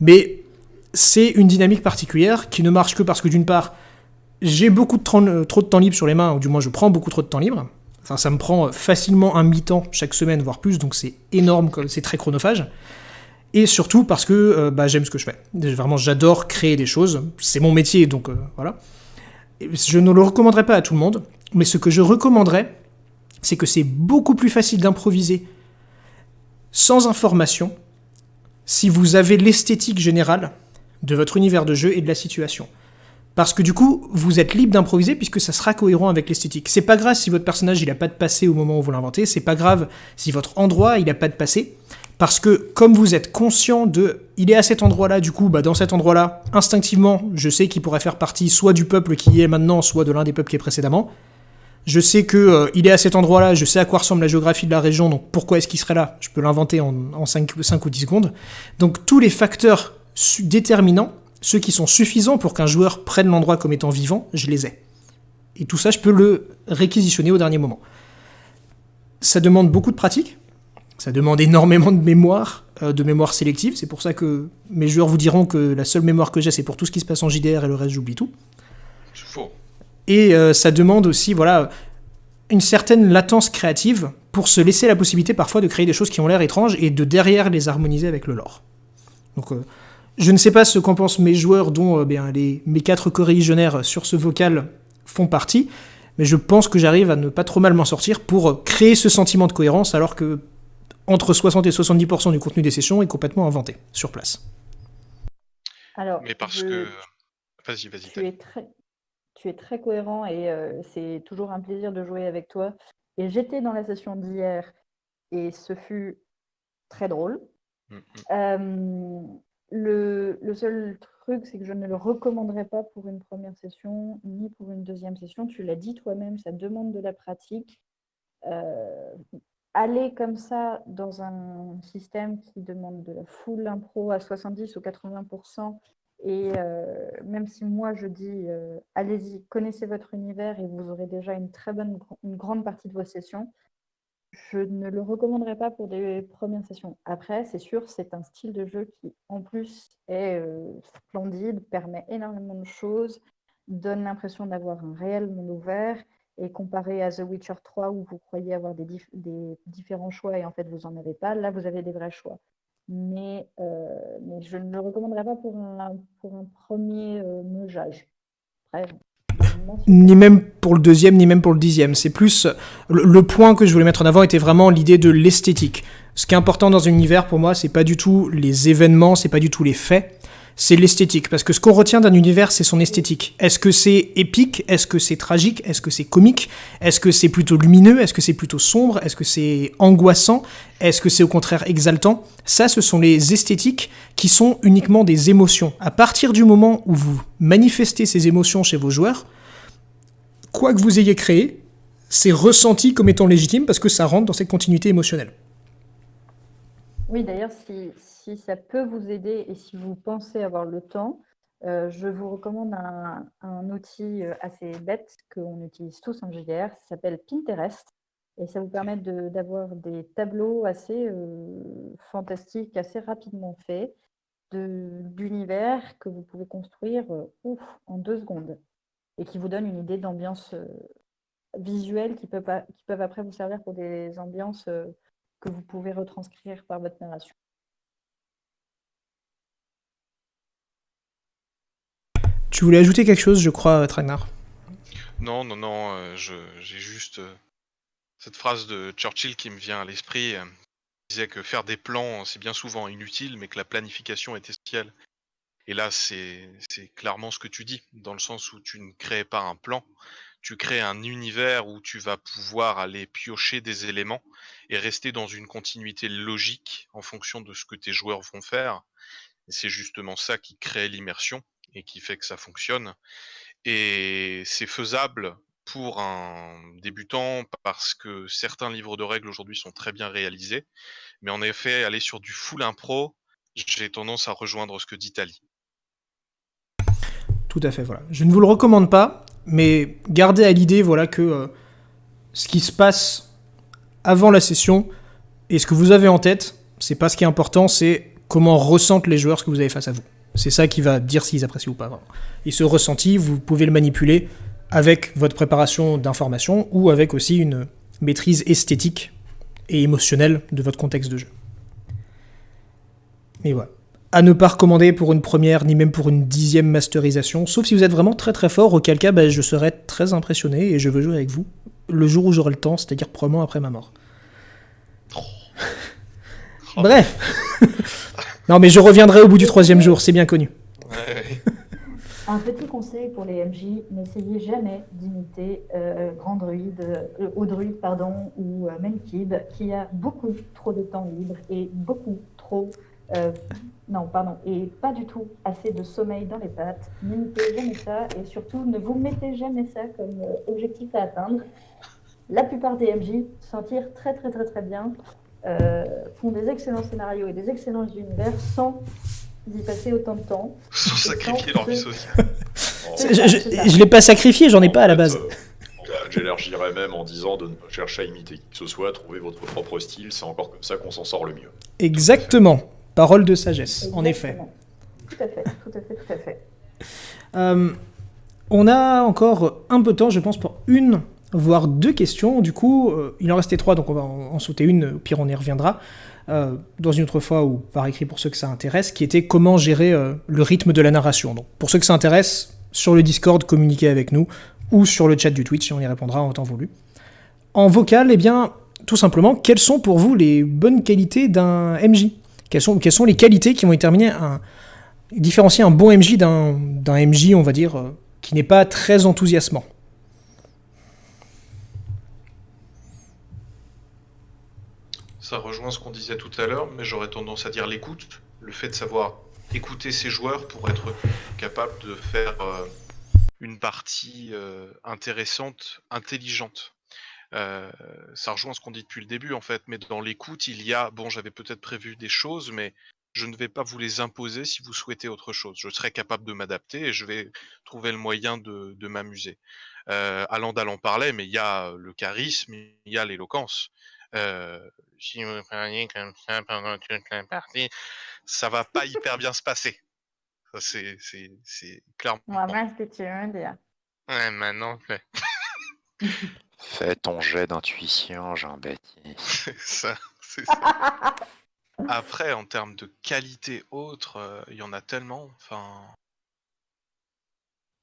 Mais c'est une dynamique particulière qui ne marche que parce que d'une part, j'ai trop de temps libre sur les mains, ou du moins je prends beaucoup trop de temps libre. Enfin, ça me prend facilement un mi-temps chaque semaine, voire plus, donc c'est énorme, c'est très chronophage. Et surtout parce que j'aime ce que je fais. Vraiment, j'adore créer des choses. C'est mon métier, donc voilà. Je ne le recommanderais pas à tout le monde, mais ce que je recommanderais, c'est que c'est beaucoup plus facile d'improviser sans information si vous avez l'esthétique générale de votre univers de jeu et de la situation. Parce que du coup, vous êtes libre d'improviser puisque ça sera cohérent avec l'esthétique. C'est pas grave si votre personnage il a pas de passé au moment où vous l'inventez, c'est pas grave si votre endroit il a pas de passé, parce que comme vous êtes conscient il est à cet endroit-là, du coup, dans cet endroit-là, instinctivement, je sais qu'il pourrait faire partie soit du peuple qui y est maintenant, soit de l'un des peuples qui est précédemment. Je sais que il est à cet endroit-là, je sais à quoi ressemble la géographie de la région, donc pourquoi est-ce qu'il serait là ? Je peux l'inventer en 5 ou 10 secondes. Donc tous les facteurs déterminants, ceux qui sont suffisants pour qu'un joueur prenne l'endroit comme étant vivant, je les ai. Et tout ça, je peux le réquisitionner au dernier moment. Ça demande beaucoup de pratique, ça demande énormément de mémoire sélective, c'est pour ça que mes joueurs vous diront que la seule mémoire que j'ai, c'est pour tout ce qui se passe en JDR et le reste, j'oublie tout. C'est faux. Et ça demande aussi, une certaine latence créative pour se laisser la possibilité parfois de créer des choses qui ont l'air étranges et de derrière les harmoniser avec le lore. Donc, je ne sais pas ce qu'en pensent mes joueurs dont mes 4 co-religionnaires sur ce vocal font partie, mais je pense que j'arrive à ne pas trop mal m'en sortir pour créer ce sentiment de cohérence, alors que entre 60 et 70% du contenu des sessions est complètement inventé sur place. Alors, Mais parce que... Vas-y, Thalie. tu es très cohérent et c'est toujours un plaisir de jouer avec toi. Et j'étais dans la session d'hier et ce fut très drôle. Le seul truc, c'est que je ne le recommanderais pas pour une première session ni pour une deuxième session. Tu l'as dit toi-même, ça demande de la pratique. Aller comme ça dans un système qui demande de la full impro à 70 ou 80%, et même si moi je dis allez-y, connaissez votre univers et vous aurez déjà une grande partie de vos sessions, je ne le recommanderais pas pour des premières sessions. Après, c'est sûr, c'est un style de jeu qui, en plus, est splendide, permet énormément de choses, donne l'impression d'avoir un réel monde ouvert. Et comparé à The Witcher 3, où vous croyez avoir des différents choix et en fait, vous n'en avez pas, là, vous avez des vrais choix. Mais je ne le recommanderais pas pour un premier meugeage. Après, Ni même pour le deuxième, ni même pour le 10e. C'est plus... Le point que je voulais mettre en avant était vraiment l'idée de l'esthétique. Ce qui est important dans un univers, pour moi, c'est pas du tout les événements, c'est pas du tout les faits, c'est l'esthétique. Parce que ce qu'on retient d'un univers, c'est son esthétique. Est-ce que c'est épique ? Est-ce que c'est tragique ? Est-ce que c'est comique ? Est-ce que c'est plutôt lumineux ? Est-ce que c'est plutôt sombre ? Est-ce que c'est angoissant ? Est-ce que c'est au contraire exaltant ? Ça, ce sont les esthétiques qui sont uniquement des émotions. À partir du moment où vous manifestez ces émotions chez vos joueurs, quoi que vous ayez créé, c'est ressenti comme étant légitime parce que ça rentre dans cette continuité émotionnelle. Oui, d'ailleurs, si ça peut vous aider et si vous pensez avoir le temps, je vous recommande un outil assez bête qu'on utilise tous en JDR, ça s'appelle Pinterest. Et ça vous permet d'avoir des tableaux assez fantastiques, assez rapidement faits, d'univers que vous pouvez construire en 2 secondes. Et qui vous donne une idée d'ambiance visuelle qui peuvent après vous servir pour des ambiances que vous pouvez retranscrire par votre narration. Tu voulais ajouter quelque chose, je crois, Tragnar ? Non, j'ai juste cette phrase de Churchill qui me vient à l'esprit. Il disait que faire des plans, c'est bien souvent inutile, mais que la planification est essentielle. Et là, c'est clairement ce que tu dis, dans le sens où tu ne crées pas un plan, tu crées un univers où tu vas pouvoir aller piocher des éléments et rester dans une continuité logique en fonction de ce que tes joueurs vont faire. Et c'est justement ça qui crée l'immersion et qui fait que ça fonctionne. Et c'est faisable pour un débutant parce que certains livres de règles aujourd'hui sont très bien réalisés. Mais en effet, aller sur du full impro, j'ai tendance à rejoindre ce que dit Thalie. Tout à fait, voilà. Je ne vous le recommande pas, mais gardez à l'idée, voilà, que ce qui se passe avant la session et ce que vous avez en tête, c'est pas ce qui est important, c'est comment ressentent les joueurs ce que vous avez face à vous. C'est ça qui va dire s'ils apprécient ou pas. Vraiment. Et ce ressenti, vous pouvez le manipuler avec votre préparation d'informations ou avec aussi une maîtrise esthétique et émotionnelle de votre contexte de jeu. Mais voilà. À ne pas recommander pour une première, ni même pour une 10e masterisation, sauf si vous êtes vraiment très très fort, auquel cas je serais très impressionné et je veux jouer avec vous le jour où j'aurai le temps, c'est-à-dire probablement après ma mort. Bref. Non mais je reviendrai au bout du 3e jour, c'est bien connu. Ouais. Un petit conseil pour les MJ, n'essayez jamais d'imiter Grand Druide, Haut-Druide, pardon, ou Melkib, qui a beaucoup trop de temps libre et beaucoup trop... et pas du tout assez de sommeil dans les pattes. N'imitez jamais ça et surtout ne vous mettez jamais ça comme objectif à atteindre. La plupart des MJ s'en tirent très très très très bien, font des excellents scénarios et des excellents univers sans y passer autant de temps. Sans sacrifier leur vie sociale. Je l'ai pas sacrifié, j'en ai pas à la base. J'élargirais même en disant de ne pas chercher à imiter qui que ce soit, trouver votre propre style, c'est encore comme ça qu'on s'en sort le mieux. Exactement. Parole de sagesse, en effet. Tout à fait, tout à fait, tout à fait. On a encore un peu de temps, je pense, pour une, voire 2 questions. Du coup, il en restait 3, donc on va en sauter une, au pire on y reviendra. Dans une autre fois, ou par écrit pour ceux que ça intéresse, qui était comment gérer le rythme de la narration. Donc, pour ceux que ça intéresse, sur le Discord, communiquez avec nous. ou sur le chat du Twitch, et on y répondra en temps voulu. En vocal, eh bien, tout simplement, quelles sont pour vous les bonnes qualités d'un MJ ? Quelles sont les qualités qui vont différencier un bon MJ d'un MJ, on va dire, qui n'est pas très enthousiasmant ? Ça rejoint ce qu'on disait tout à l'heure, mais j'aurais tendance à dire l'écoute. Le fait de savoir écouter ses joueurs pour être capable de faire une partie intéressante, intelligente. Ça rejoint ce qu'on dit depuis le début en fait, mais dans l'écoute, il y a, bon, j'avais peut-être prévu des choses, mais je ne vais pas vous les imposer si vous souhaitez autre chose. Je serai capable de m'adapter et je vais trouver le moyen de m'amuser. Alandal en parlait, mais il y a le charisme, il y a l'éloquence. Si vous parliez comme ça pendant toute la partie, ça va pas hyper bien se passer. Ça, c'est clairement. On va ce que tu veux dire. Ouais, maintenant, Fais ton jet d'intuition, Jean-Baptiste. c'est ça, c'est ça. Après, en termes de qualité autre, il y en a tellement. Enfin,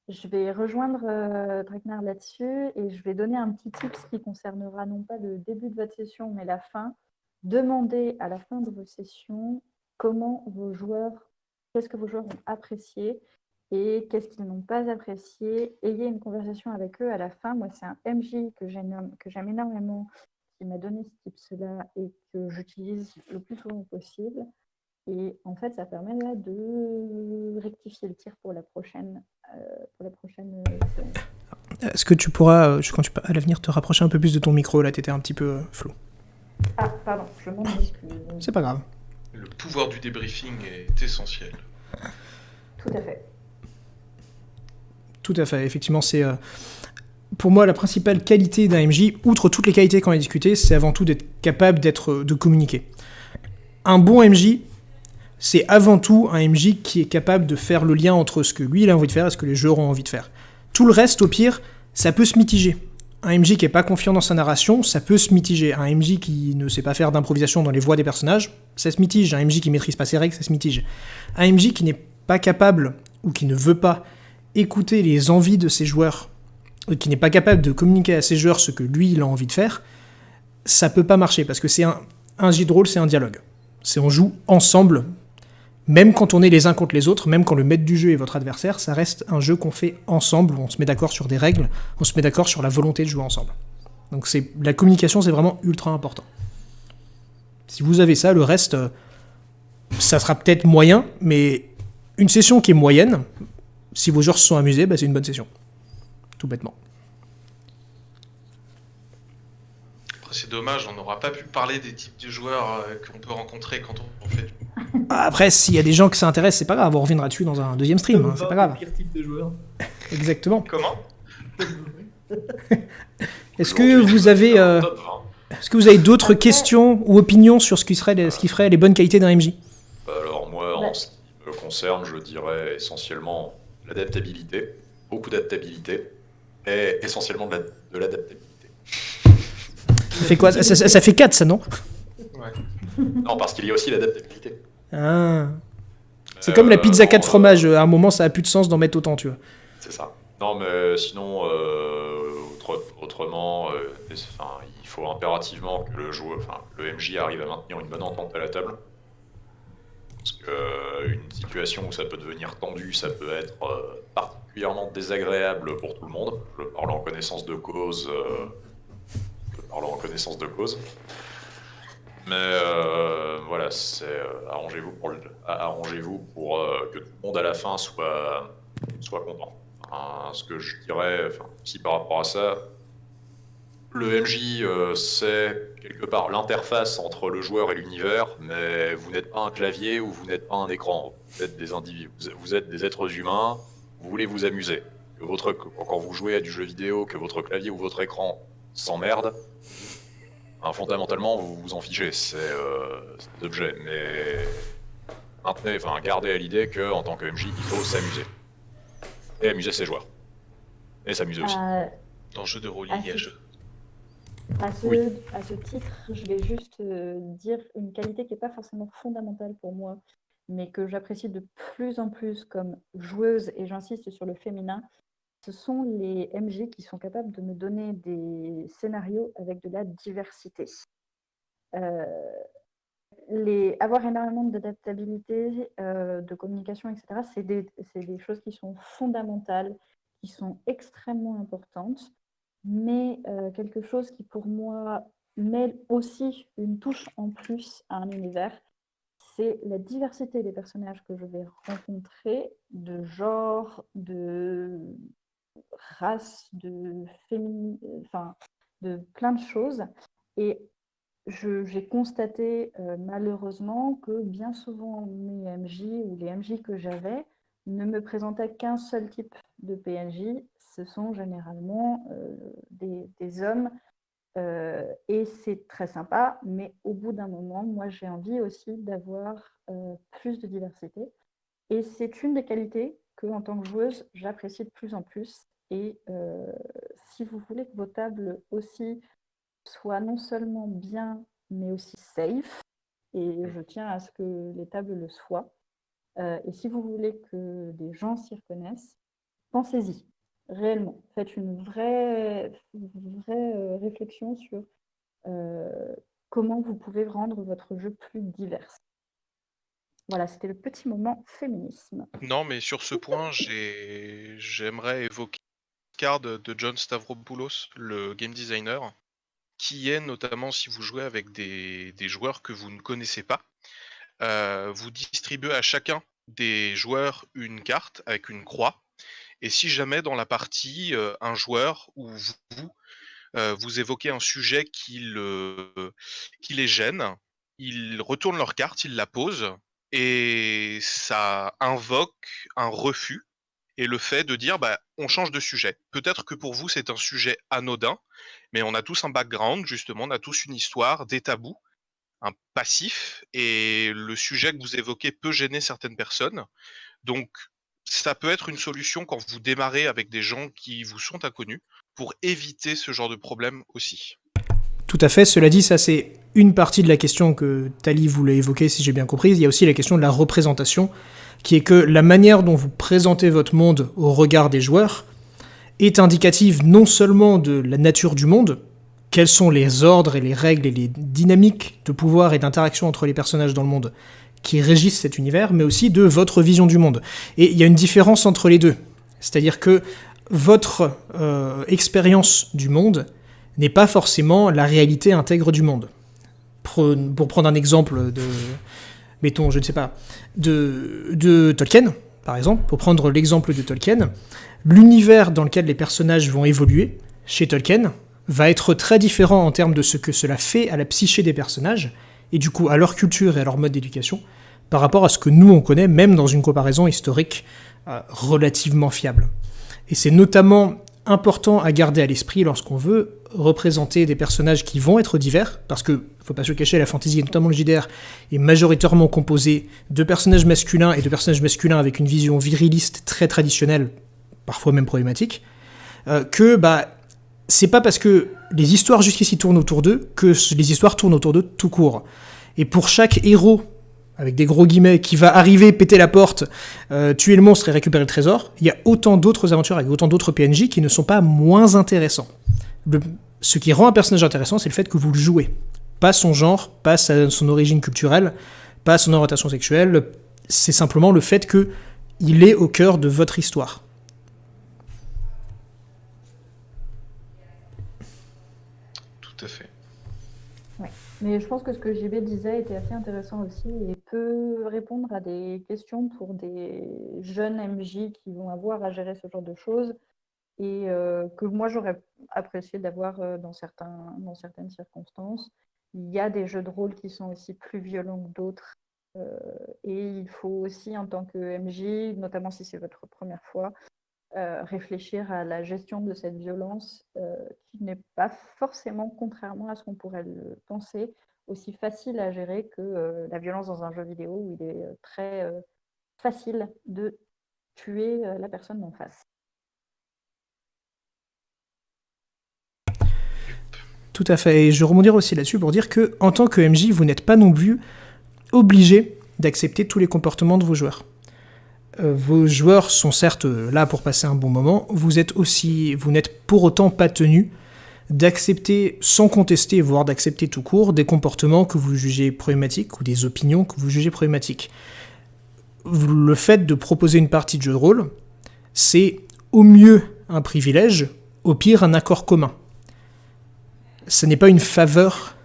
Je vais rejoindre Draknar là-dessus et je vais donner un petit tips qui concernera non pas le début de votre session, mais la fin. Demandez à la fin de vos sessions qu'est-ce que vos joueurs ont apprécié et qu'est-ce qu'ils n'ont pas apprécié. Ayez une conversation avec eux à la fin. Moi, c'est un MJ que j'aime énormément, qui m'a donné ce tips-là et que j'utilise le plus souvent possible. Et en fait, ça permet là de rectifier le tir pour la prochaine séance. Est-ce que tu pourras, à l'avenir, te rapprocher un peu plus de ton micro ? Là, t'étais un petit peu flou. Ah, pardon, je m'en excuse. C'est pas grave. le pouvoir du débriefing est essentiel. Tout à fait. Tout à fait. Effectivement, c'est... pour moi, la principale qualité d'un MJ, outre toutes les qualités qu'on a discutées, c'est avant tout d'être capable de communiquer. Un bon MJ, c'est avant tout un MJ qui est capable de faire le lien entre ce que lui il a envie de faire et ce que les joueurs ont envie de faire. Tout le reste, au pire, ça peut se mitiger. Un MJ qui est pas confiant dans sa narration, ça peut se mitiger. Un MJ qui ne sait pas faire d'improvisation dans les voix des personnages, ça se mitige. Un MJ qui maîtrise pas ses règles, ça se mitige. Un MJ qui n'est pas capable ou qui ne veut pas écouter les envies de ses joueurs, qui n'est pas capable de communiquer à ses joueurs ce que lui il a envie de faire, ça peut pas marcher parce que c'est un jeu de rôle, c'est un dialogue. C'est on joue ensemble. Même quand on est les uns contre les autres, même quand le maître du jeu est votre adversaire, ça reste un jeu qu'on fait ensemble, où on se met d'accord sur des règles, on se met d'accord sur la volonté de jouer ensemble. Donc la communication, c'est vraiment ultra important. Si vous avez ça, le reste, ça sera peut-être moyen, mais une session qui est moyenne, si vos joueurs se sont amusés, c'est une bonne session. Tout bêtement. Après, c'est dommage, on n'aura pas pu parler des types de joueurs qu'on peut rencontrer quand on fait du... Après, s'il y a des gens qui s'intéressent, c'est pas grave, on reviendra dessus dans un deuxième stream, hein, c'est pas grave. Le pire type de joueur. Exactement. Comment ? Est-ce que vous avez... Est-ce que vous avez d'autres questions ou opinions sur ce qui ferait les bonnes qualités d'un MJ ? Alors moi, en ce qui me concerne, je dirais essentiellement l'adaptabilité, beaucoup d'adaptabilité, et essentiellement de l'adaptabilité. Ça fait quoi ? Ça fait 4, ça, non ? Ouais. Non, parce qu'il y a aussi l'adaptabilité. Ah. C'est comme la pizza 4 fromages, à un moment ça a plus de sens d'en mettre autant, tu vois. C'est ça. Non, mais sinon, autrement, il faut impérativement que le MJ arrive à maintenir une bonne entente à la table. Parce qu'une situation où ça peut devenir tendu, ça peut être particulièrement désagréable pour tout le monde. Je parle en connaissance de cause. Mais voilà, c'est arrangez-vous pour que tout le monde à la fin soit content. Ce que je dirais, si par rapport à ça, le MJ c'est quelque part l'interface entre le joueur et l'univers, mais vous n'êtes pas un clavier ou vous n'êtes pas un écran. Vous êtes des individus, vous êtes des êtres humains, vous voulez vous amuser. Quand vous jouez à du jeu vidéo, que votre clavier ou votre écran s'emmerde, fondamentalement, vous vous en fichez, c'est des objets, mais gardez à l'idée qu'en tant que MJ, il faut s'amuser. Et amuser ses joueurs. Et s'amuser aussi. Dans le jeu de rôle, il y a jeu. À ce titre, je vais juste dire une qualité qui n'est pas forcément fondamentale pour moi, mais que j'apprécie de plus en plus comme joueuse, et j'insiste sur le féminin, ce sont les MJ qui sont capables de me donner des scénarios avec de la diversité. Avoir énormément d'adaptabilité, de communication, etc., c'est des choses qui sont fondamentales, qui sont extrêmement importantes, mais quelque chose qui, pour moi, met aussi une touche en plus à un univers, c'est la diversité des personnages que je vais rencontrer, de genre, de race, de plein de choses. Et j'ai constaté malheureusement que bien souvent mes MJ ou les MJ que j'avais ne me présentaient qu'un seul type de PNJ. Ce sont généralement des hommes et c'est très sympa, mais au bout d'un moment, moi j'ai envie aussi d'avoir plus de diversité. Et c'est une des qualités que, en tant que joueuse, j'apprécie de plus en plus. Et si vous voulez que vos tables aussi soient non seulement bien, mais aussi safe, et je tiens à ce que les tables le soient, et si vous voulez que des gens s'y reconnaissent, pensez-y, réellement. Faites une vraie réflexion sur comment vous pouvez rendre votre jeu plus divers. Voilà, c'était le petit moment féminisme. Non, mais sur ce point, j'aimerais évoquer la carte de John Stavropoulos, le game designer, qui est notamment, si vous jouez avec des joueurs que vous ne connaissez pas, vous distribuez à chacun des joueurs une carte avec une croix, et si jamais dans la partie, un joueur ou vous évoquez un sujet qui les gêne, ils retournent leur carte, ils la posent, et ça invoque un refus et le fait de dire bah, on change de sujet. Peut-être que pour vous c'est un sujet anodin, mais on a tous un background, justement, on a tous une histoire, des tabous, un passif, et le sujet que vous évoquez peut gêner certaines personnes. Donc ça peut être une solution quand vous démarrez avec des gens qui vous sont inconnus, pour éviter ce genre de problème aussi. Tout à fait, cela dit, ça c'est une partie de la question que Tali voulait évoquer, si j'ai bien compris. Il y a aussi la question de la représentation, qui est que la manière dont vous présentez votre monde au regard des joueurs est indicative non seulement de la nature du monde, quels sont les ordres et les règles et les dynamiques de pouvoir et d'interaction entre les personnages dans le monde qui régissent cet univers, mais aussi de votre vision du monde. Et il y a une différence entre les deux. C'est-à-dire que votre expérience du monde n'est pas forcément la réalité intègre du monde. Pour prendre un exemple de, mettons, je ne sais pas, de Tolkien, par exemple, pour prendre l'exemple de Tolkien, l'univers dans lequel les personnages vont évoluer, chez Tolkien, va être très différent en termes de ce que cela fait à la psyché des personnages, et du coup à leur culture et à leur mode d'éducation, par rapport à ce que nous on connaît, même dans une comparaison historique relativement fiable. Et c'est notamment important à garder à l'esprit lorsqu'on veut représenter des personnages qui vont être divers, parce que, faut pas se cacher, la fantasy, et notamment le JDR, est majoritairement composé de personnages masculins et de personnages masculins avec une vision viriliste très traditionnelle, parfois même problématique, c'est pas parce que les histoires jusqu'ici tournent autour d'eux que les histoires tournent autour d'eux tout court. Et pour chaque héros, avec des gros guillemets, qui va arriver, péter la porte, tuer le monstre et récupérer le trésor, il y a autant d'autres aventures avec autant d'autres PNJ qui ne sont pas moins intéressants. Ce qui rend un personnage intéressant, c'est le fait que vous le jouez. Pas son genre, pas son origine culturelle, pas son orientation sexuelle, c'est simplement le fait qu'il est au cœur de votre histoire. Tout à fait. Ouais. Mais je pense que ce que JB disait était assez intéressant aussi et peut répondre à des questions pour des jeunes MJ qui vont avoir à gérer ce genre de choses et que moi j'aurais apprécié d'avoir dans certaines circonstances. Il y a des jeux de rôle qui sont aussi plus violents que d'autres et il faut aussi en tant que MJ, notamment si c'est votre première fois, réfléchir à la gestion de cette violence qui n'est pas forcément, contrairement à ce qu'on pourrait le penser, aussi facile à gérer que la violence dans un jeu vidéo où il est très facile de tuer la personne d'en face. Tout à fait, et je rebondirai aussi là-dessus pour dire que en tant que MJ, vous n'êtes pas non plus obligé d'accepter tous les comportements de vos joueurs. vos joueurs sont certes là pour passer un bon moment, vous n'êtes pour autant pas tenu d'accepter sans contester, voire d'accepter tout court, des comportements que vous jugez problématiques ou des opinions que vous jugez problématiques. Le fait de proposer une partie de jeu de rôle, c'est au mieux un privilège, au pire un accord commun. Ce n'est pas une faveur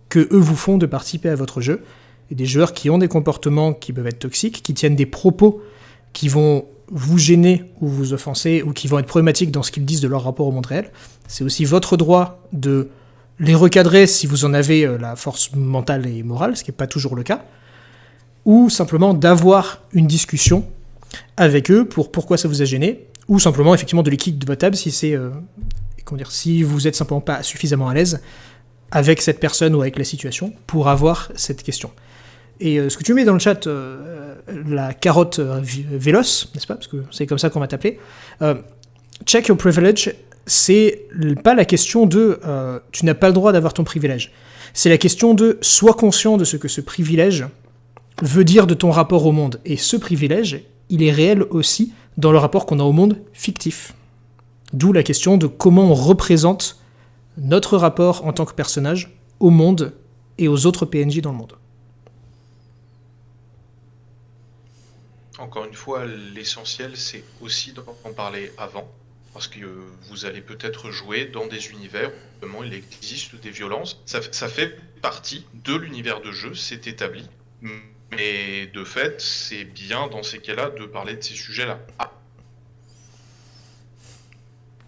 que eux vous font de participer à votre jeu. Et des joueurs qui ont des comportements qui peuvent être toxiques, qui tiennent des propos qui vont vous gêner ou vous offenser, ou qui vont être problématiques dans ce qu'ils disent de leur rapport au monde réel, c'est aussi votre droit de les recadrer si vous en avez la force mentale et morale, ce qui n'est pas toujours le cas, ou simplement d'avoir une discussion avec eux pour pourquoi ça vous a gêné, ou simplement effectivement de les kick de votre table si c'est si vous êtes simplement pas suffisamment à l'aise avec cette personne ou avec la situation pour avoir cette question. Et ce que tu mets dans le chat, la carotte véloce, n'est-ce pas? Parce que c'est comme ça qu'on va t'appeler. Check your privilege, c'est pas la question de tu n'as pas le droit d'avoir ton privilège. C'est la question de sois conscient de ce que ce privilège veut dire de ton rapport au monde. Et ce privilège, il est réel aussi dans le rapport qu'on a au monde fictif. D'où la question de comment on représente notre rapport en tant que personnage au monde et aux autres PNJ dans le monde. Encore une fois, l'essentiel, c'est aussi d'en parler avant, parce que vous allez peut-être jouer dans des univers où vraiment il existe des violences. Ça fait partie de l'univers de jeu, c'est établi. Mais de fait, c'est bien dans ces cas-là de parler de ces sujets-là.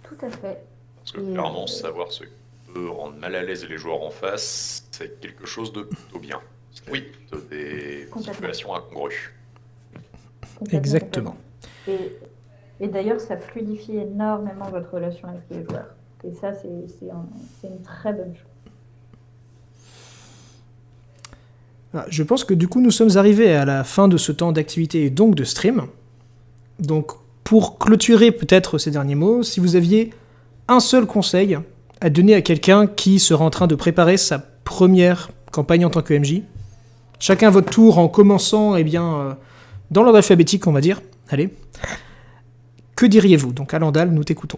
Tout à fait. Parce que clairement, savoir ce qui peut rendre mal à l'aise les joueurs en face, c'est quelque chose de plutôt bien. Oui. Des situations incongrues. Exactement. Et d'ailleurs, ça fluidifie énormément votre relation avec les joueurs. Et ça, c'est une très bonne chose. Je pense que du coup, nous sommes arrivés à la fin de ce temps d'activité et donc de stream. Donc, pour clôturer peut-être ces derniers mots, si vous aviez un seul conseil à donner à quelqu'un qui sera en train de préparer sa première campagne en tant que MJ, chacun à votre tour en commençant, dans l'ordre alphabétique, on va dire. Allez. Que diriez-vous? Donc, Alandal, nous t'écoutons.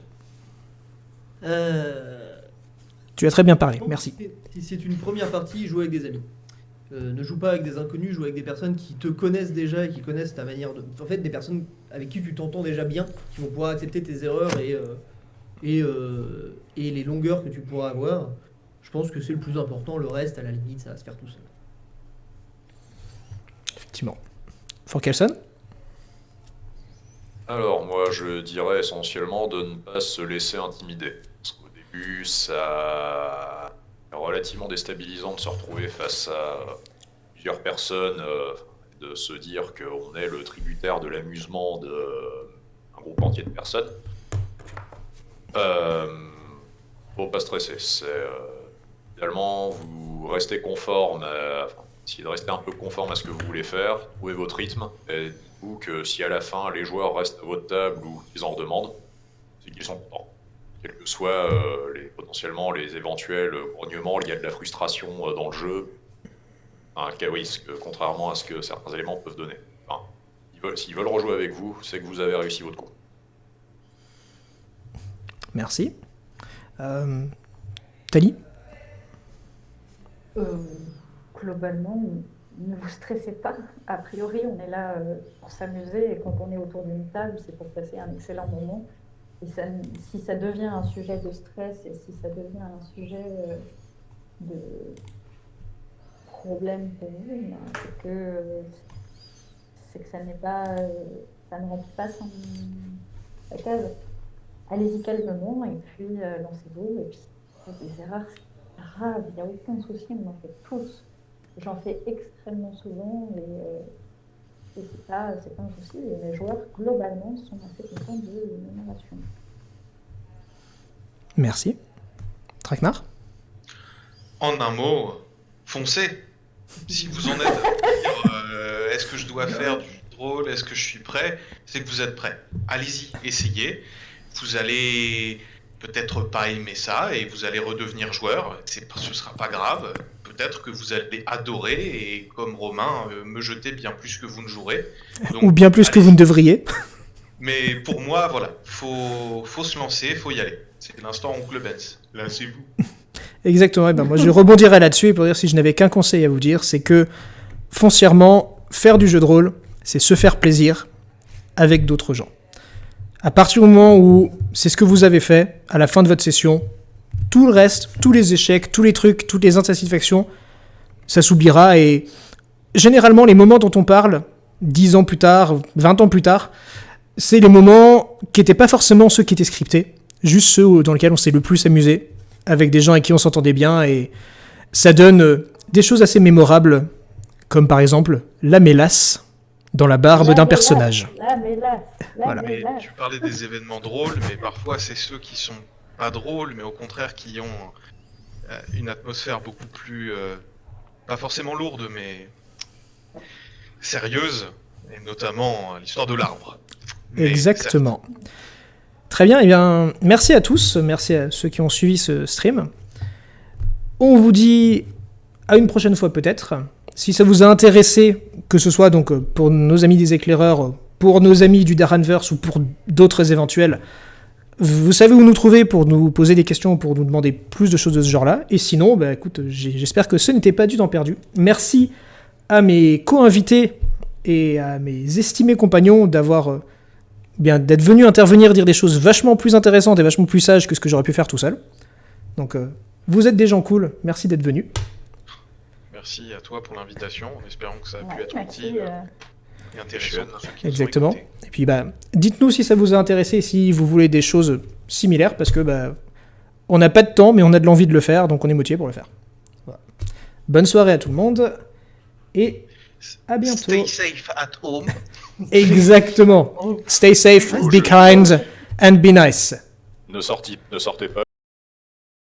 Tu as très bien parlé, merci. Si c'est une première partie, joue avec des amis. Ne joue pas avec des inconnus, joue avec des personnes qui te connaissent déjà et qui connaissent ta manière de... En fait, des personnes avec qui tu t'entends déjà bien, qui vont pouvoir accepter tes erreurs et les longueurs que tu pourras avoir. Je pense que c'est le plus important. Le reste, à la limite, ça va se faire tout seul. Effectivement. Forkelson? Alors, moi, je dirais essentiellement de ne pas se laisser intimider. Parce qu'au début, ça est relativement déstabilisant de se retrouver face à plusieurs personnes, de se dire qu'on est le tributaire de l'amusement d'un groupe entier de personnes. Faut pas stresser. Finalement, vous restez conforme, essayez de rester un peu conforme à ce que vous voulez faire, trouvez votre rythme, et dites-vous que si à la fin les joueurs restent à votre table ou qu'ils en redemandent, c'est qu'ils sont contents. Quels que soient potentiellement les éventuels grognements liés à de la frustration dans le jeu, contrairement à ce que certains éléments peuvent donner. S'ils veulent rejouer avec vous, c'est que vous avez réussi votre coup. Merci. Tali? Globalement, ne vous stressez pas. A priori, on est là pour s'amuser et quand on est autour d'une table, c'est pour passer un excellent moment. Et si ça devient un sujet de stress et si ça devient un sujet de problème pour vous, c'est que ça n'est pas, ça ne remplit pas sa case. Allez-y calmement et puis lancez-vous. Et puis, des erreurs, c'est grave, il n'y a aucun souci, on en fait tous. J'en fais extrêmement souvent et c'est pas un souci. Et les joueurs, globalement, sont assez contents de l'énumération. Merci. Traquenard? En un mot, foncez. Si vous en êtes à dire est-ce que je dois faire du drôle, est-ce que je suis prêt, c'est que vous êtes prêt. Allez-y, essayez. Vous allez peut-être pas aimer ça et vous allez redevenir joueur. Ce sera pas grave. Peut-être que vous allez adorer et comme Romain, me jeter bien plus que vous ne jouerez. Donc, Ou bien plus que vous ne devriez. Mais pour moi, voilà, faut se lancer, faut y aller. C'est l'instant Oncle Benz. Lancez-vous. Exactement. Et ben moi, je rebondirai là-dessus pour dire si je n'avais qu'un conseil à vous dire, c'est que foncièrement, faire du jeu de rôle, c'est se faire plaisir avec d'autres gens. À partir du moment où c'est ce que vous avez fait à la fin de votre session, tout le reste, tous les échecs, tous les trucs, toutes les insatisfactions, ça s'oubliera. Et généralement, les moments dont on parle, 10 ans plus tard, 20 ans plus tard, c'est les moments qui n'étaient pas forcément ceux qui étaient scriptés, juste ceux dans lesquels on s'est le plus amusé, avec des gens avec qui on s'entendait bien, et ça donne des choses assez mémorables, comme par exemple la mélasse dans la barbe d'un personnage. La mélasse. Voilà. Mais tu parlais des événements drôles, mais parfois c'est ceux qui sont pas drôles, mais au contraire qui ont une atmosphère beaucoup plus, pas forcément lourde, mais sérieuse, et notamment l'histoire de l'arbre. Mais Exactement. Très bien, et bien, merci à tous, merci à ceux qui ont suivi ce stream. On vous dit à une prochaine fois peut-être. Si ça vous a intéressé, que ce soit donc pour nos amis des éclaireurs, pour nos amis du Darranverse ou pour d'autres éventuels, vous savez où nous trouver pour nous poser des questions, pour nous demander plus de choses de ce genre-là. Et sinon, bah, écoute, j'espère que ce n'était pas du temps perdu. Merci à mes co-invités et à mes estimés compagnons d'être venus intervenir, dire des choses vachement plus intéressantes et vachement plus sages que ce que j'aurais pu faire tout seul. Donc, vous êtes des gens cool, merci d'être venus. Merci à toi pour l'invitation, en espérant que ça a pu Ouais, être merci, utile et intéressant pour ceux qui nous ont Exactement. écoutés. Et puis, bah, dites-nous si ça vous a intéressé, si vous voulez des choses similaires, parce que bah, on n'a pas de temps, mais on a de l'envie de le faire, donc on est motivé pour le faire. Voilà. Bonne soirée à tout le monde, et à bientôt. Stay safe at home. Exactement. Stay safe, be kind, and be nice. Ne sortez pas.